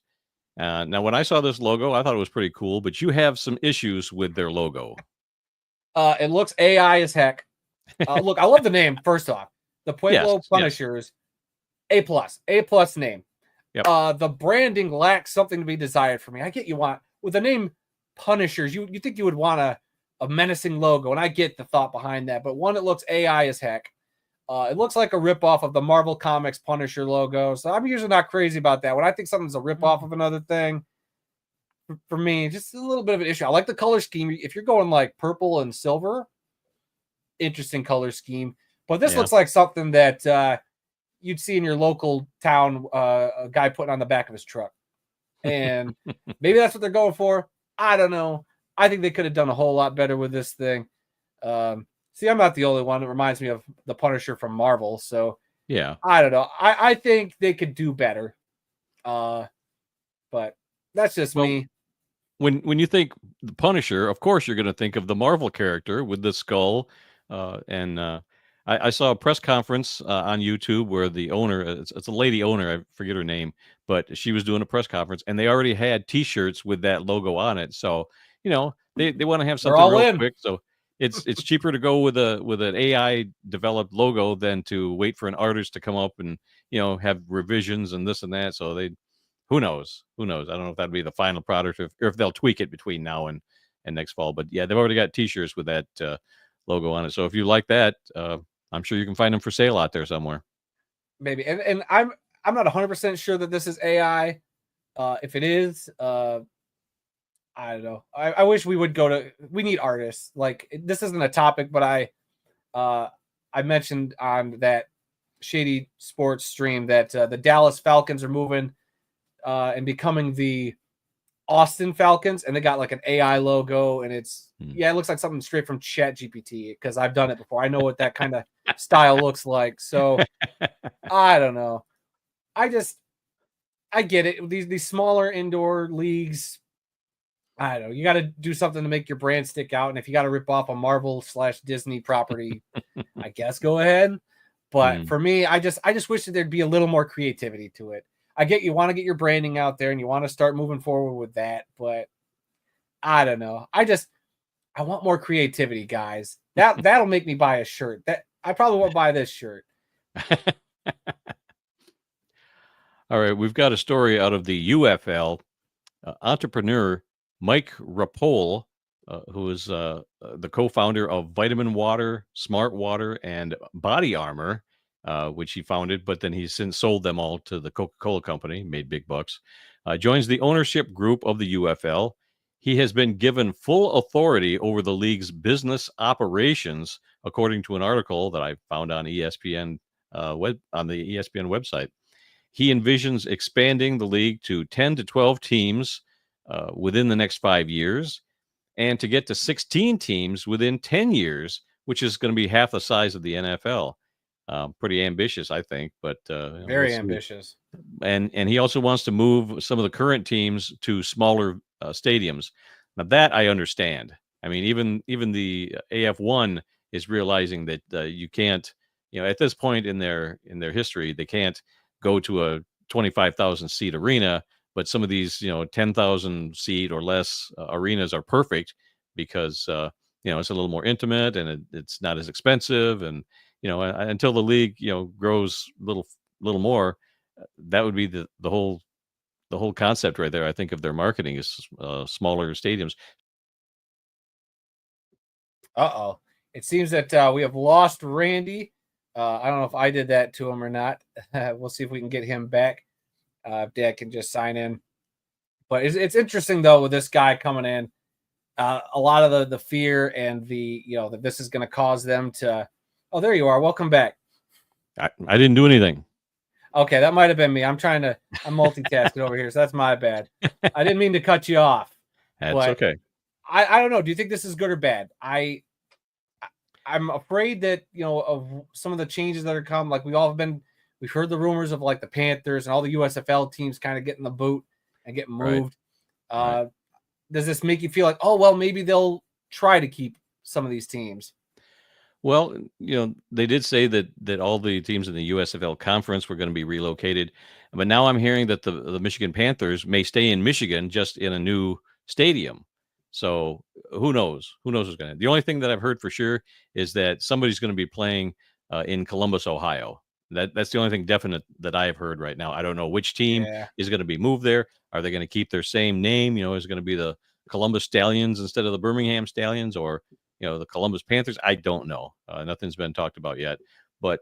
[SPEAKER 2] Now, when I saw this logo, I thought it was pretty cool, but you have some issues with their logo.
[SPEAKER 3] It looks AI as heck. Look, I love the name, first off. The Pueblo Punishers, yes. A plus name. Yep. The branding lacks something to be desired for me. I get you want, with the name Punishers, you think you would want a menacing logo, and I get the thought behind that, but one, it looks AI as heck. It looks like a ripoff of the Marvel Comics Punisher logo, so I'm usually not crazy about that. When I think something's a ripoff of another thing, for me, just a little bit of an issue. I like the color scheme. If you're going like purple and silver, interesting color scheme, but this looks like something that you'd see in your local town, a guy putting on the back of his truck, and maybe that's what they're going for. I don't know. I think they could have done a whole lot better with this thing. See, I'm not the only one. It reminds me of the Punisher from Marvel. So,
[SPEAKER 2] yeah,
[SPEAKER 3] I don't know. I think they could do better. But that's just me.
[SPEAKER 2] When you think the Punisher, of course, you're going to think of the Marvel character with the skull. I saw a press conference on YouTube where the owner, it's a lady owner, I forget her name, but she was doing a press conference, and they already had T-shirts with that logo on it. So, they want to have something real quick. So it's cheaper to go with an AI developed logo than to wait for an artist to come up and have revisions and this and that. So who knows? I don't know if that'd be the final product or if they'll tweak it between now and next fall. But yeah, they've already got T-shirts with that logo on it. So if you like that, I'm sure you can find them for sale out there somewhere.
[SPEAKER 3] Maybe, and I'm not 100% sure that this is AI, If it is, I don't know. I wish we would go to. We need artists. Like this isn't a topic, but I mentioned on that Shady Sports stream that the Dallas Falcons are moving and becoming the Austin Falcons, and they got like an AI logo, and it looks like something straight from Chat GPT because I've done it before. I know what that kind of style looks like. So I don't know. I get it. These smaller indoor leagues, I don't know. You got to do something to make your brand stick out. And if you got to rip off a Marvel/Disney property, I guess go ahead. But for me, I just wish that there'd be a little more creativity to it. I get you want to get your branding out there and you want to start moving forward with that, but I don't know. I want more creativity, guys. That'll make me buy a shirt. That I probably won't buy this shirt.
[SPEAKER 2] All right, we've got a story out of the UFL. Entrepreneur Mike Rapole, who is the co-founder of Vitamin Water, Smart Water, and Body Armor, which he founded, but then he's since sold them all to the Coca-Cola company, made big bucks, joins the ownership group of the UFL. He has been given full authority over the league's business operations, according to an article that I found on ESPN on the ESPN website. He envisions expanding the league to 10 to 12 teams within the next 5 years, and to get to 16 teams within 10 years, which is going to be half the size of the NFL. Pretty ambitious, I think, but
[SPEAKER 3] very ambitious.
[SPEAKER 2] And he also wants to move some of the current teams to smaller stadiums. Now that I understand. I mean, even the AF1 is realizing that you can't, at this point in their history, they can't go to a 25,000 seat arena, but some of these 10,000 seat or less arenas are perfect because it's a little more intimate and it's not as expensive, and until the league grows a little more, that would be the whole concept right there. I think of their marketing is smaller stadiums.
[SPEAKER 3] It seems that we have lost Randy. I don't know if I did that to him or not. We'll see if we can get him back. If Dad can just sign in. But it's interesting though with this guy coming in. A lot of the fear and the that this is going to cause them to. Oh, there you are. Welcome back.
[SPEAKER 2] I didn't do anything.
[SPEAKER 3] Okay, that might have been me. I'm multitasking over here, so that's my bad. I didn't mean to cut you off.
[SPEAKER 2] That's okay.
[SPEAKER 3] I don't know. Do you think this is good or bad? I'm afraid that of some of the changes that are coming. Like we've heard the rumors of like the Panthers and all the USFL teams kind of getting the boot and getting moved. Right. Does this make you feel like, oh well, maybe they'll try to keep some of these teams?
[SPEAKER 2] Well, they did say that all the teams in the USFL conference were going to be relocated, but now I'm hearing that the Michigan Panthers may stay in Michigan, just in a new stadium. So who knows? Who knows what's going to happen? The only thing that I've heard for sure is that somebody's going to be playing in Columbus, Ohio. That's the only thing definite that I have heard right now. I don't know which team is going to be moved there. Are they going to keep their same name? Is it going to be the Columbus Stallions instead of the Birmingham Stallions, or the Columbus Panthers? I don't know. Nothing's been talked about yet. But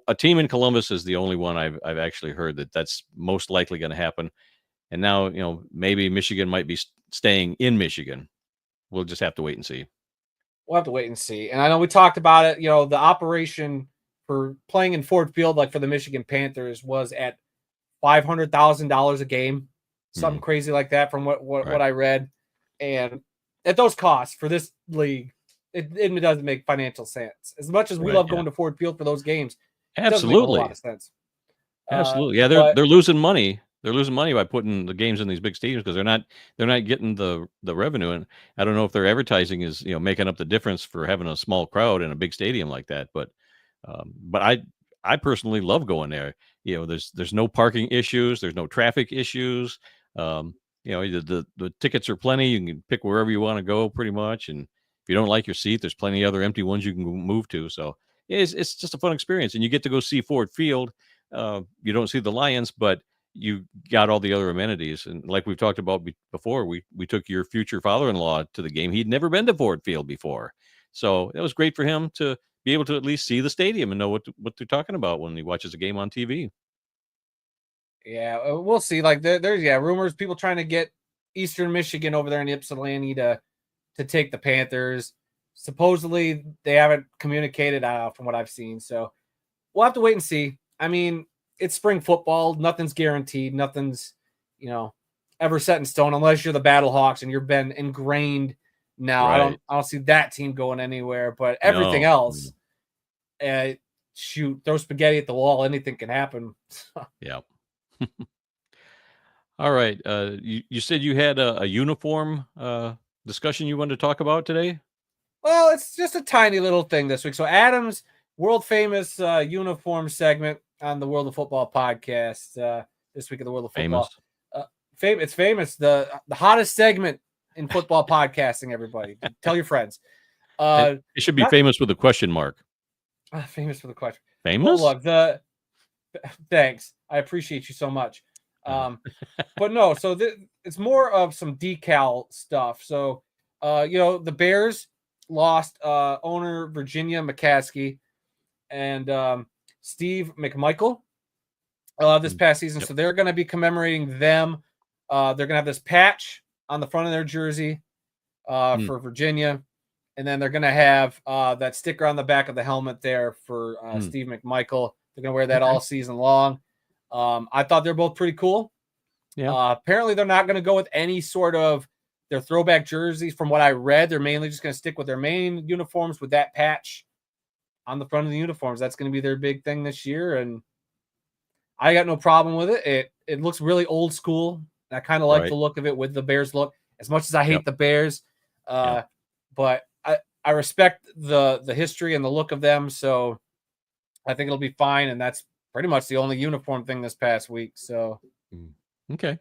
[SPEAKER 2] a team in Columbus is the only one I've actually heard that's most likely going to happen. And now, maybe Michigan might be staying in Michigan. We'll just have to wait and see.
[SPEAKER 3] We'll have to wait and see. And I know we talked about it. The operation for playing in Ford Field, like for the Michigan Panthers, was at $500,000 a game, something crazy like that from what I read. And at those costs for this league, it doesn't make financial sense. As much as we love going to Ford Field for those games,
[SPEAKER 2] absolutely,
[SPEAKER 3] it doesn't make a lot of sense.
[SPEAKER 2] Absolutely, yeah. They're losing money. They're losing money by putting the games in these big stadiums because they're not getting the revenue. And I don't know if their advertising is making up the difference for having a small crowd in a big stadium like that. But I personally love going there. There's no parking issues. There's no traffic issues. The tickets are plenty. You can pick wherever you want to go pretty much. And if you don't like your seat, there's plenty of other empty ones you can move to. So it's just a fun experience. And you get to go see Ford Field. You don't see the Lions, but you got all the other amenities. And like we've talked about before, we took your future father-in-law to the game. He'd never been to Ford Field before. So it was great for him to be able to at least see the stadium and know what they're talking about when he watches a game on TV.
[SPEAKER 3] Yeah, we'll see. Like there's rumors, people trying to get Eastern Michigan over there in Ypsilanti to take the Panthers. Supposedly they haven't communicated from what I've seen. So we'll have to wait and see. I mean, it's spring football. Nothing's guaranteed. Nothing's, ever set in stone unless you're the Battlehawks and you've been ingrained now.
[SPEAKER 2] Right.
[SPEAKER 3] I don't see that team going anywhere, but everything else, shoot, throw spaghetti at the wall. Anything can happen.
[SPEAKER 2] Yeah. All right. You said you had a uniform discussion you wanted to talk about today?
[SPEAKER 3] Well, it's just a tiny little thing this week. So Adam's world famous uniform segment on the World of Football podcast this week of the World of Football. It's famous. The hottest segment in football podcasting, everybody. Tell your friends.
[SPEAKER 2] It should be famous with a question mark.
[SPEAKER 3] Famous with a question.
[SPEAKER 2] Famous?
[SPEAKER 3] Well, look, thanks. I appreciate you so much. But no, so it's more of some decal stuff. So, the Bears lost owner Virginia McCaskey and Steve McMichael this past season. Yep. So they're going to be commemorating them. They're going to have this patch on the front of their jersey for Virginia. And then they're going to have that sticker on the back of the helmet there for Steve McMichael. They're going to wear that all season long. I thought they're both pretty cool. Yeah. Apparently, they're not going to go with any sort of their throwback jerseys. From what I read, they're mainly just going to stick with their main uniforms with that patch on the front of the uniforms. That's going to be their big thing this year. And I got no problem with it. It looks really old school. I kind of like the look of it with the Bears look, as much as I hate the Bears. But I respect the history and the look of them. So I think it'll be fine. And that's pretty much the only uniform thing this past week. So,
[SPEAKER 2] okay.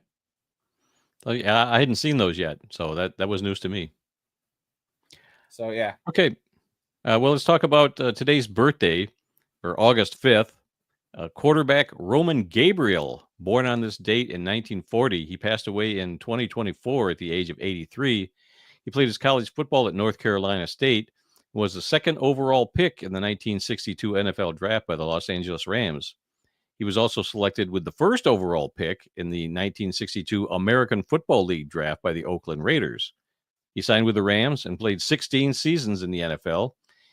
[SPEAKER 2] I hadn't seen those yet. So that was news to me.
[SPEAKER 3] So, yeah.
[SPEAKER 2] Okay. Well, let's talk about today's birthday, or August 5th. Quarterback Roman Gabriel, born on this date in 1940. He passed away in 2024 at the age of 83. He played his college football at North Carolina State, was the second overall pick in the 1962 NFL draft by the Los Angeles Rams. He was also selected with the first overall pick in the 1962 American Football League draft by the Oakland Raiders. He signed with the Rams and played 16 seasons in the NFL.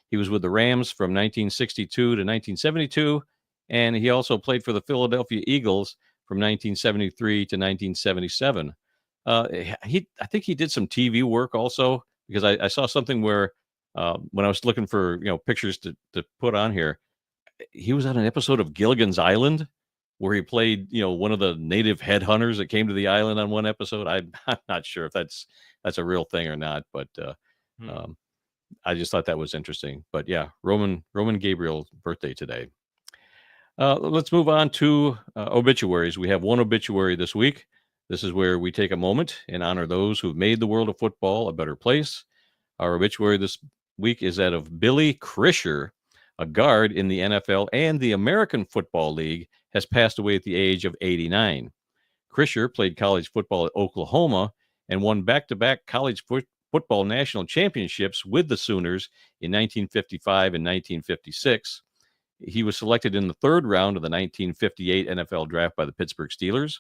[SPEAKER 2] He was with the Rams from 1962 to 1972, and he also played for the Philadelphia Eagles from 1973 to 1977. I think he did some TV work also, because I saw something where when I was looking for pictures to put on here, he was on an episode of Gilligan's Island where he played one of the native headhunters that came to the island on one episode. I'm not sure if that's a real thing or not, but I just thought that was interesting. But yeah, Roman Gabriel's birthday today. Let's move on to obituaries. We have one obituary this week. This is where we take a moment and honor those who've made the world of football a better place. Our obituary this week is that of Billy Krischer, a guard in the NFL and the American Football League, has passed away at the age of 89. Krischer played college football at Oklahoma and won back-to-back college football national championships with the Sooners in 1955 and 1956. He was selected in the third round of the 1958 NFL draft by the Pittsburgh Steelers.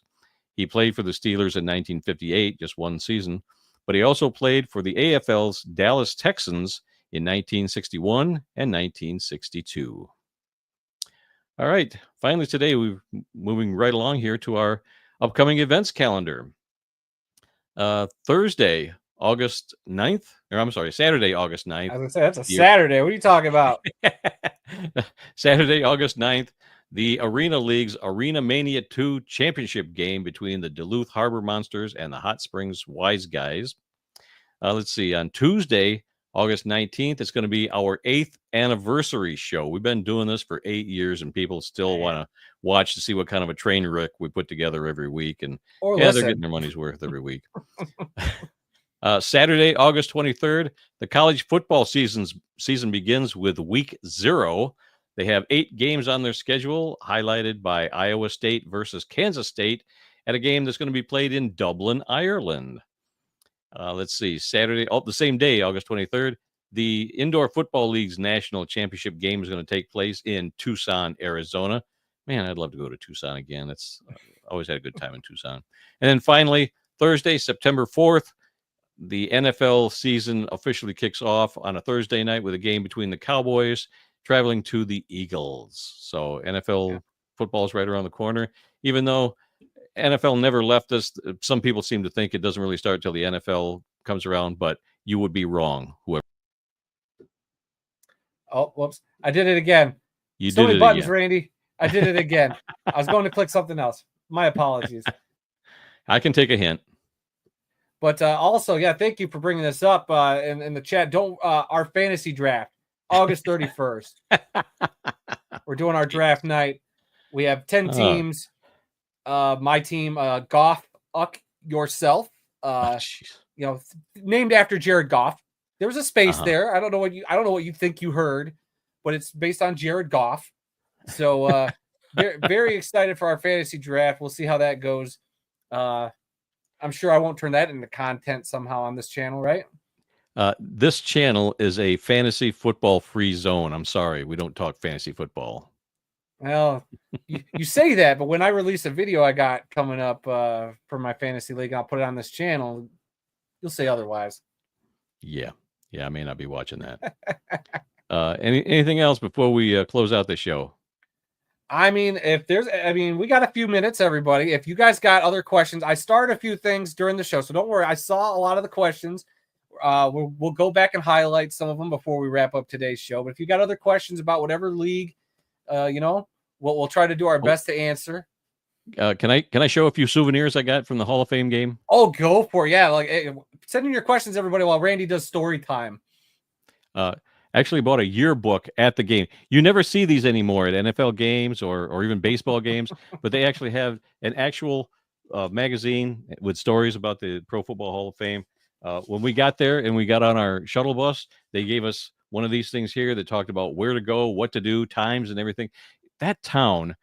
[SPEAKER 2] He played for the Steelers in 1958, just one season, but he also played for the AFL's Dallas Texans in 1961 and 1962. All right, finally today, we're moving right along here to our upcoming events calendar. Saturday, August 9th.
[SPEAKER 3] I was going to say, that's a
[SPEAKER 2] Year.
[SPEAKER 3] Saturday. What are you talking about?
[SPEAKER 2] Saturday, August 9th, the Arena League's ArenaMania 2 championship game between the Duluth Harbor Monsters and the Hot Springs Wise Guys. Let's see, on Tuesday, August 19th, it's going to be our 8th anniversary show. We've been doing this for 8 years, and people still want to watch to see what kind of a train wreck we put together every week. And they're getting their money's worth every week. Saturday, August 23rd, the college football season begins with week 0. They have 8 games on their schedule, highlighted by Iowa State versus Kansas State at a game that's going to be played in Dublin, Ireland. Let's see, Saturday, the same day, August 23rd, the Indoor Football League's national championship game is going to take place in Tucson, Arizona. Man, I'd love to go to Tucson again. It's always had a good time in Tucson. And then finally, Thursday, September 4th, the NFL season officially kicks off on a Thursday night with a game between the Cowboys traveling to the Eagles. So NFL football is right around the corner. Even though NFL never left us, some people seem to think it doesn't really start till the NFL comes around, but you would be wrong. Whoever.
[SPEAKER 3] Oh, whoops. I did it again.
[SPEAKER 2] You
[SPEAKER 3] So
[SPEAKER 2] did
[SPEAKER 3] many
[SPEAKER 2] it
[SPEAKER 3] buttons,
[SPEAKER 2] again.
[SPEAKER 3] Randy. I did it again. I was going to click something else. My apologies.
[SPEAKER 2] I can take a hint.
[SPEAKER 3] But also, yeah, thank you for bringing this up in the chat. Our fantasy draft, August 31st. We're doing our draft night. We have 10 teams. My team, Goff, Uck Yourself. Named after Jared Goff. There was a space there. I don't know what you think you heard, but it's based on Jared Goff. So very, very excited for our fantasy draft. We'll see how that goes. I'm sure I won't turn that into content somehow on this channel, right?
[SPEAKER 2] This channel is a fantasy football free zone. I'm sorry, we don't talk fantasy football.
[SPEAKER 3] Well, you say that, but when I release a video I got coming up for my fantasy league, I'll put it on this channel. You'll say otherwise.
[SPEAKER 2] Yeah, I may not be watching that. Anything else before we close out the show?
[SPEAKER 3] I mean, we got a few minutes, everybody. If you guys got other questions, I started a few things during the show, so don't worry. I saw a lot of the questions. We'll go back and highlight some of them before we wrap up today's show. But if you got other questions about whatever league, we'll try to do our best to answer.
[SPEAKER 2] Can I show a few souvenirs I got from the Hall of Fame game?
[SPEAKER 3] Oh, go for it. Yeah, send in your questions, everybody, while Randy does story time.
[SPEAKER 2] Actually bought a yearbook at the game. You never see these anymore at NFL games or even baseball games, but they actually have an actual magazine with stories about the Pro Football Hall of Fame. When we got there and we got on our shuttle bus, they gave us one of these things here that talked about where to go, what to do, times and everything. That town,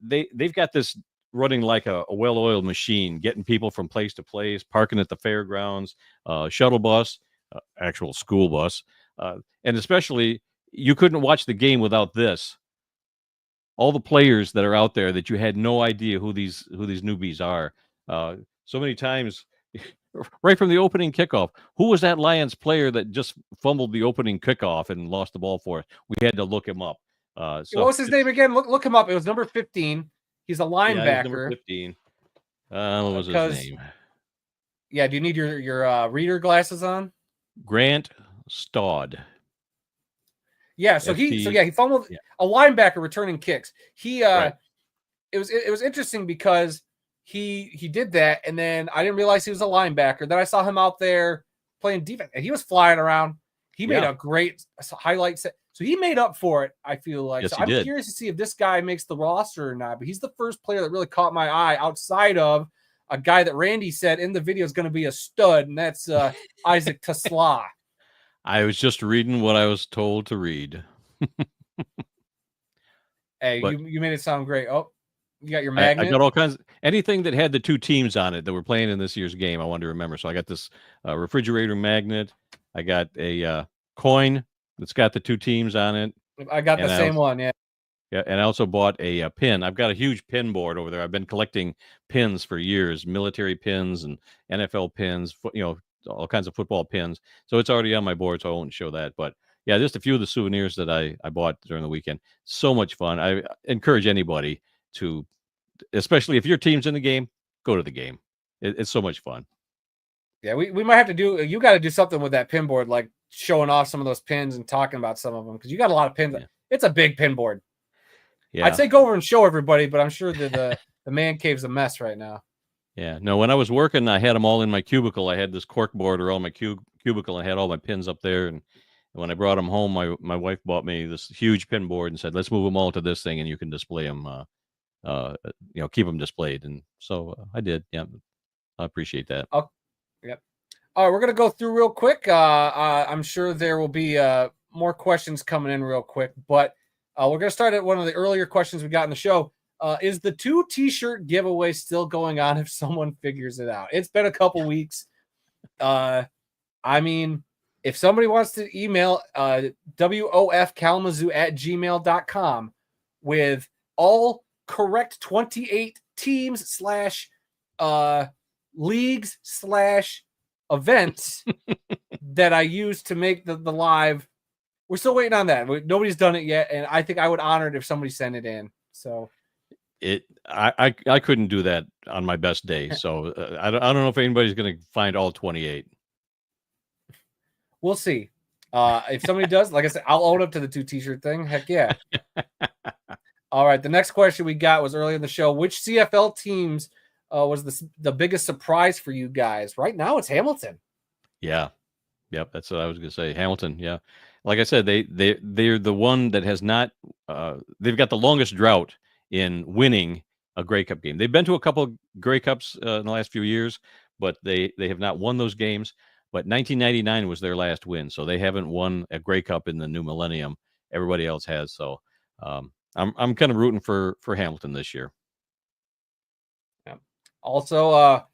[SPEAKER 2] they've got this running like a well-oiled machine, getting people from place to place, parking at the fairgrounds, shuttle bus, actual school bus. And especially, you couldn't watch the game without this. All the players that are out there that you had no idea who these newbies are. So many times, right from the opening kickoff, who was that Lions player that just fumbled the opening kickoff and lost the ball for us? We had to look him up.
[SPEAKER 3] What was his name again? Look him up. It was number 15. He's a linebacker.
[SPEAKER 2] Yeah, number 15. What was his name?
[SPEAKER 3] Yeah, do you need your reader glasses on?
[SPEAKER 2] Grant Staud.
[SPEAKER 3] Yeah, he fumbled a linebacker returning kicks. It was interesting because he did that, and then I didn't realize he was a linebacker. Then I saw him out there playing defense, and he was flying around. He made a great highlight set. So he made up for it, I feel like.
[SPEAKER 2] Yes,
[SPEAKER 3] so I'm curious to see if this guy makes the roster or not. But he's the first player that really caught my eye outside of a guy that Randy said in the video is going to be a stud, and that's Isaac Tesla.
[SPEAKER 2] I was just reading what I was told to read.
[SPEAKER 3] Hey, you made it sound great. Oh, you got your magnet?
[SPEAKER 2] I got all kinds. Anything that had the two teams on it that were playing in this year's game, I wanted to remember. So I got this refrigerator magnet. I got a coin that's got the two teams on it.
[SPEAKER 3] I got the same one, yeah.
[SPEAKER 2] Yeah, and I also bought a pin. I've got a huge pin board over there. I've been collecting pins for years, military pins and NFL pins, all kinds of football pins. So it's already on my board, so I won't show that. But yeah, just a few of the souvenirs that I bought during the weekend. So much fun. I encourage anybody to, especially if your team's in the game, go to the game. It's so much fun.
[SPEAKER 3] Yeah, we might have to you got to do something with that pin board, like showing off some of those pins and talking about some of them, because you got a lot of pins. Yeah. It's a big pin board. Yeah. I'd say go over and show everybody, but I'm sure that the man cave's a mess right now.
[SPEAKER 2] Yeah, no, when I was working, I had them all in my cubicle. I had this cork board around my cubicle. I had all my pins up there. And when I brought them home, my wife bought me this huge pin board and said, let's move them all to this thing and you can display them, keep them displayed. And so I did. Yeah, I appreciate that.
[SPEAKER 3] Oh, yep. All right, we're going to go through real quick. I'm sure there will be more questions coming in real quick, but we're going to start at one of the earlier questions we got in the show. Is the 2 t-shirt giveaway still going on if someone figures it out? It's been a couple weeks. I mean, if somebody wants to email wofkalamazoo@gmail.com with all correct 28 teams slash leagues slash events that I used to make the live. We're still waiting on that. Nobody's done it yet, and I think I would honor it if somebody sent it in. So
[SPEAKER 2] I couldn't do that on my best day. So I don't know if anybody's going to find all 28.
[SPEAKER 3] We'll see. If somebody does, like I said, I'll own up to the 2 t-shirt thing. Heck yeah. All right. The next question we got was early in the show. Which CFL teams was the biggest surprise for you guys? Right now, it's Hamilton.
[SPEAKER 2] Yeah. Yep. That's what I was going to say. Hamilton. Yeah. Like I said, they're the one that has not. They've got the longest drought in winning a Grey Cup game. They've been to a couple of Grey Cups in the last few years, but they have not won those games. But 1999 was their last win, so they haven't won a Grey Cup in the new millennium. Everybody else has. So I'm kind of rooting for Hamilton this year.
[SPEAKER 3] Yeah. Also,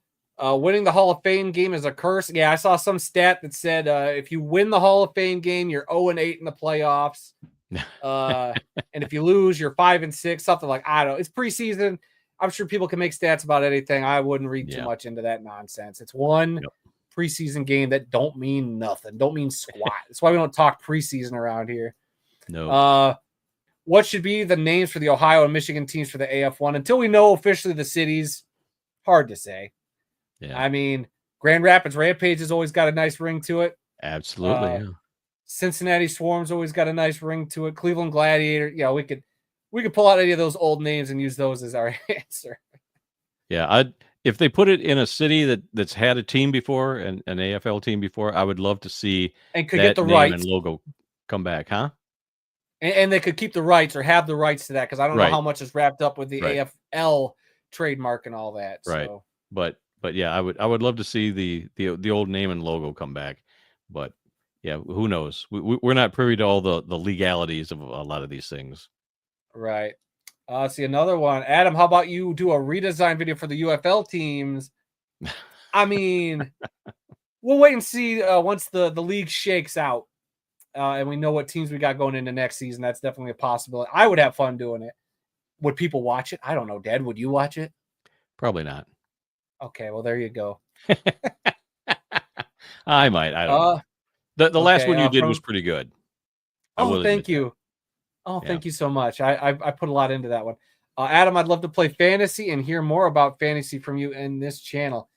[SPEAKER 3] winning the Hall of Fame game is a curse. Yeah, I saw some stat that said if you win the Hall of Fame game, you're 0-8 in the playoffs. And if you lose, you're 5-6, something like, I don't know. It's preseason. I'm sure people can make stats about anything. I wouldn't read too much into that nonsense. It's one preseason game that don't mean nothing, don't mean squat. That's why we don't talk preseason around here.
[SPEAKER 2] No.
[SPEAKER 3] What should be the names for the Ohio and Michigan teams for the AF1 until we know officially the cities? Hard to say.
[SPEAKER 2] Yeah.
[SPEAKER 3] I mean, Grand Rapids Rampage has always got a nice ring to it.
[SPEAKER 2] Absolutely. Yeah.
[SPEAKER 3] Cincinnati Swarm's always got a nice ring to it. Cleveland Gladiator. Yeah, we could pull out any of those old names and use those as our answer.
[SPEAKER 2] Yeah, if they put it in a city that's had a team before, an AFL team before, I would love to see
[SPEAKER 3] and could
[SPEAKER 2] that
[SPEAKER 3] get the
[SPEAKER 2] name
[SPEAKER 3] rights
[SPEAKER 2] and logo come back, huh?
[SPEAKER 3] And they could keep the rights or have the rights to that, because I don't know how much is wrapped up with the AFL trademark and all that.
[SPEAKER 2] Right.
[SPEAKER 3] So.
[SPEAKER 2] But yeah, I would love to see the old name and logo come back. But yeah, who knows? We're not privy to all the legalities of a lot of these things.
[SPEAKER 3] Right. See another one. Adam, how about you do a redesign video for the UFL teams? I mean, we'll wait and see once the league shakes out and we know what teams we got going into next season. That's definitely a possibility. I would have fun doing it. Would people watch it? I don't know, Dad. Would you watch it?
[SPEAKER 2] Probably not.
[SPEAKER 3] Okay, well, there you go.
[SPEAKER 2] I might. I don't know. The last one you did was pretty good.
[SPEAKER 3] Thank you. Thank you so much. I put a lot into that one. Adam, I'd love to play fantasy and hear more about fantasy from you in this channel.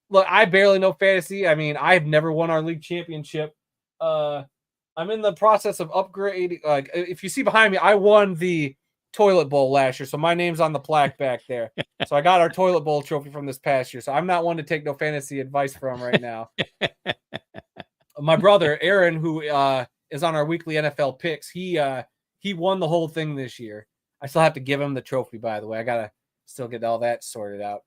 [SPEAKER 3] Look, I barely know fantasy. I mean, I've never won our league championship. I'm in the process of upgrading. Like, if you see behind me, I won the toilet bowl last year, so my name's on the plaque back there. So I got our toilet bowl trophy from this past year. So I'm not one to take no fantasy advice from right now. My brother Aaron, who is on our weekly NFL picks, he won the whole thing this year. I still have to give him the trophy, by the way. I gotta still get all that sorted out.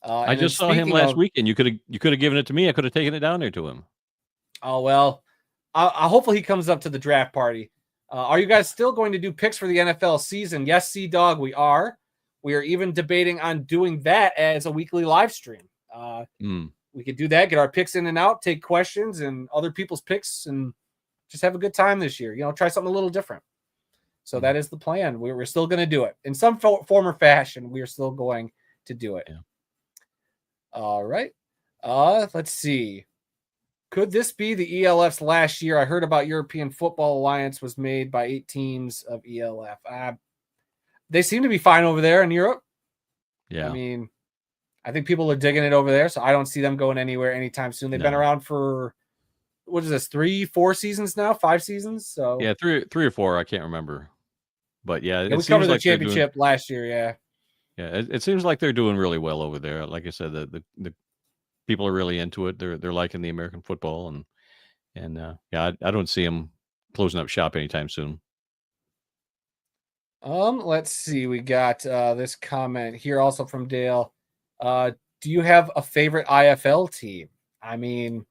[SPEAKER 2] I just saw him last weekend. You could have given it to me. I could have taken it down there to him.
[SPEAKER 3] Oh well, hopefully he comes up to the draft party. Are you guys still going to do picks for the NFL season? Yes, C-Dog, we are. We are even debating on doing that as a weekly live stream. We could do that, get our picks in and out, take questions and other people's picks, and just have a good time this year. You know, try something a little different. So that is the plan. We're still going to do it in some form or fashion. We are still going to do it.
[SPEAKER 2] Yeah.
[SPEAKER 3] All right. Let's see. Could this be the ELF's last year? I heard about European Football Alliance was made by 8 teams of ELF. They seem to be fine over there in Europe.
[SPEAKER 2] Yeah.
[SPEAKER 3] I mean, I think people are digging it over there, so I don't see them going anywhere anytime soon. They've been around for, what is this, 3-4 seasons now? 5 seasons? So
[SPEAKER 2] yeah, three or four. I can't remember. But yeah,
[SPEAKER 3] we covered the championship last year. Yeah.
[SPEAKER 2] Yeah, it seems like they're doing really well over there. Like I said, the people are really into it. They're liking the American football, and yeah, I don't see them closing up shop anytime soon.
[SPEAKER 3] Let's see. We got this comment here also from Dale. Do you have a favorite IFL team? I mean,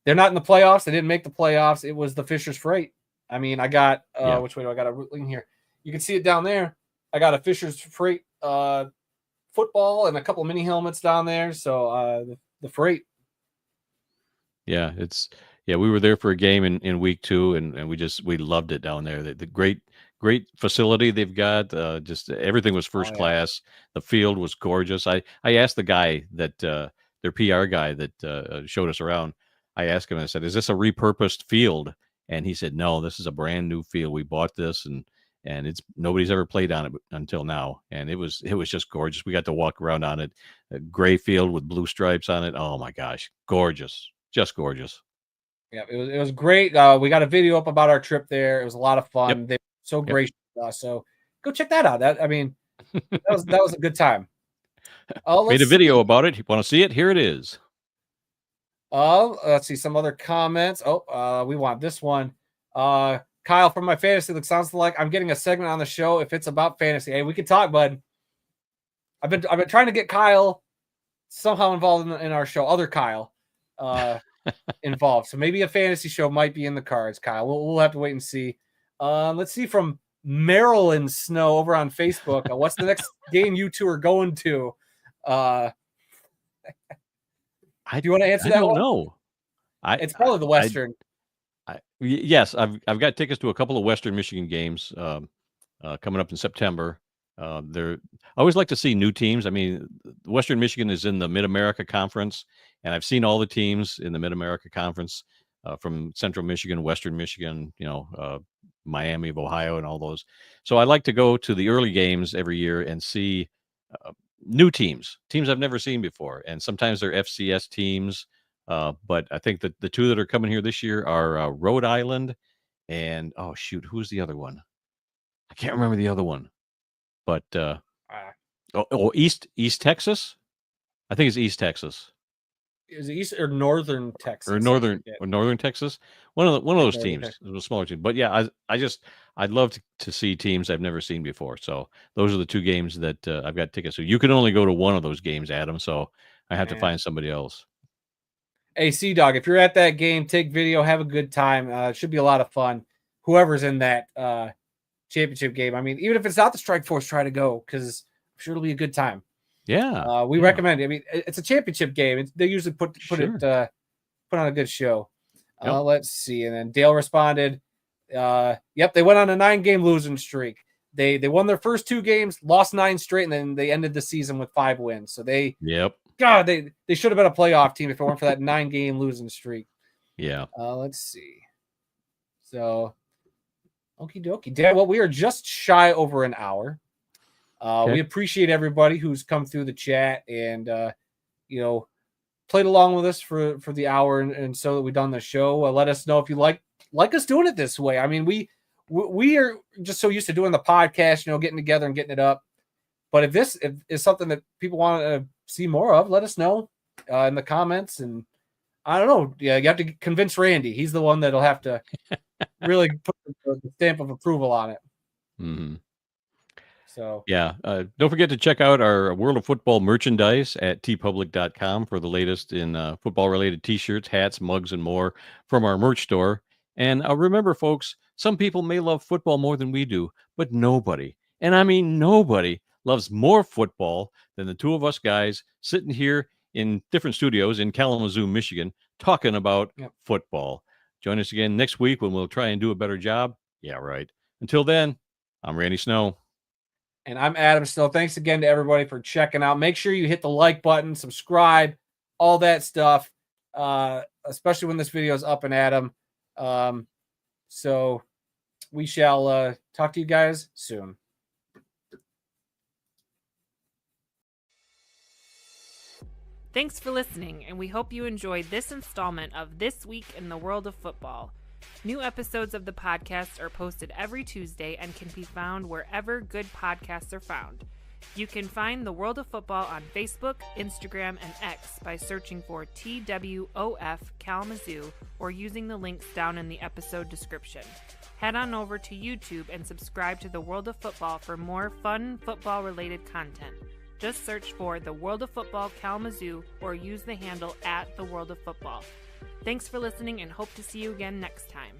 [SPEAKER 3] they're not in the playoffs. They didn't make the playoffs. It was the Fisher's Freight. I mean, I got which way do I got a link here? You can see it down there. I got a Fisher's Freight football and a couple mini helmets down there. So the Freight.
[SPEAKER 2] Yeah, Yeah, we were there for a game in week 2, and we loved it down there. The great facility they've got. Just everything was
[SPEAKER 3] Oh
[SPEAKER 2] first
[SPEAKER 3] yeah.
[SPEAKER 2] class. The field was gorgeous. I asked the guy that their PR guy that showed us around. I asked him. I said, "Is this a repurposed field?" And he said, "No, this is a brand new field. We bought this, and it's nobody's ever played on it until now. And it was just gorgeous. We got to walk around on it. A gray field with blue stripes on it. Oh my gosh, gorgeous, just gorgeous."
[SPEAKER 3] Yeah, it was great. We got a video up about our trip there. It was a lot of
[SPEAKER 2] Yep.
[SPEAKER 3] fun. They were so
[SPEAKER 2] Yep.
[SPEAKER 3] gracious with us. So go check that out. That was a good time.
[SPEAKER 2] Made
[SPEAKER 3] Let's
[SPEAKER 2] a video
[SPEAKER 3] see.
[SPEAKER 2] about it. You want to see it? Here it is.
[SPEAKER 3] Let's see some other comments. We want this one. Kyle from my fantasy league, sounds like I'm getting a segment on the show if it's about fantasy. Hey, we can talk, bud. I've been trying to get Kyle somehow involved in our show. Other Kyle involved. So maybe a fantasy show might be in the cards, Kyle. We'll have to wait and see. Let's see from Maryland Snow over on Facebook. What's the next game you two are going to? Do you want to answer that
[SPEAKER 2] I don't
[SPEAKER 3] one?
[SPEAKER 2] know.
[SPEAKER 3] It's probably the Western.
[SPEAKER 2] Yes, I've got tickets to a couple of Western Michigan games coming up in September. I always like to see new teams. I mean, Western Michigan is in the Mid America Conference, and I've seen all the teams in the Mid America Conference from Central Michigan, Western Michigan, Miami of Ohio, and all those. So I like to go to the early games every year and see new teams I've never seen before, and sometimes they're FCS teams. But I think that the two that are coming here this year are Rhode Island and who's the other one? I can't remember the other one. But East Texas. I think it's East Texas
[SPEAKER 3] Is it East or Northern Texas?
[SPEAKER 2] or Northern Texas. One of those teams.
[SPEAKER 3] Texas.
[SPEAKER 2] It was a smaller team. But yeah, I'd love to see teams I've never seen before. So those are the two games that I've got tickets. So you can only go to one of those games, Adam. So I have to find somebody else.
[SPEAKER 3] Hey, C-Dog, if you're at that game, take video, have a good time. It should be a lot of fun. Whoever's in that championship game. I mean, even if it's not the Strike Force, try to go because I'm sure it'll be a good time.
[SPEAKER 2] Yeah.
[SPEAKER 3] We recommend it. I mean, it's a championship game. They usually put on a good show.
[SPEAKER 2] Yep.
[SPEAKER 3] Let's see. And then Dale responded, yep, they went on a 9-game losing streak. They won their first 2 games, lost 9 straight, and then they ended the season with 5 wins. So they should have been a playoff team if it weren't for that 9-game losing streak.
[SPEAKER 2] Yeah.
[SPEAKER 3] Let's see. So, okie dokie. Dad, well, we are just shy over an hour.
[SPEAKER 2] Okay.
[SPEAKER 3] We appreciate everybody who's come through the chat and played along with us for the hour and so that we've done the show. Let us know if you like us doing it this way. I mean, we are just so used to doing the podcast, getting together and getting it up. But if this is something that people want to see more of, let us know in the comments. And I don't know. Yeah, you have to convince Randy. He's the one that'll have to really put the stamp of approval on it.
[SPEAKER 2] Mm-hmm.
[SPEAKER 3] So
[SPEAKER 2] yeah, don't forget to check out our World of Football merchandise at tpublic.com for the latest in football-related T-shirts, hats, mugs, and more from our merch store. And remember, folks, some people may love football more than we do, but nobody, and I mean nobody, loves more football than the two of us guys sitting here in different studios in Kalamazoo, Michigan, talking about football. Join us again next week when we'll try and do a better job. Yeah, right. Until then, I'm Randy Snow.
[SPEAKER 3] And I'm Adam Snow. Thanks again to everybody for checking out. Make sure you hit the like button, subscribe, all that stuff, especially when this video is up and Adam. So we shall talk to you guys soon.
[SPEAKER 1] Thanks for listening, and we hope you enjoyed this installment of This Week in the World of Football. New episodes of the podcast are posted every Tuesday and can be found wherever good podcasts are found. You can find the World of Football on Facebook, Instagram, and X by searching for TWOF Kalamazoo or using the links down in the episode description. Head on over to YouTube and subscribe to the World of Football for more fun football-related content. Just search for the World of Football Kalamazoo or use the handle @the World of Football. Thanks for listening and hope to see you again next time.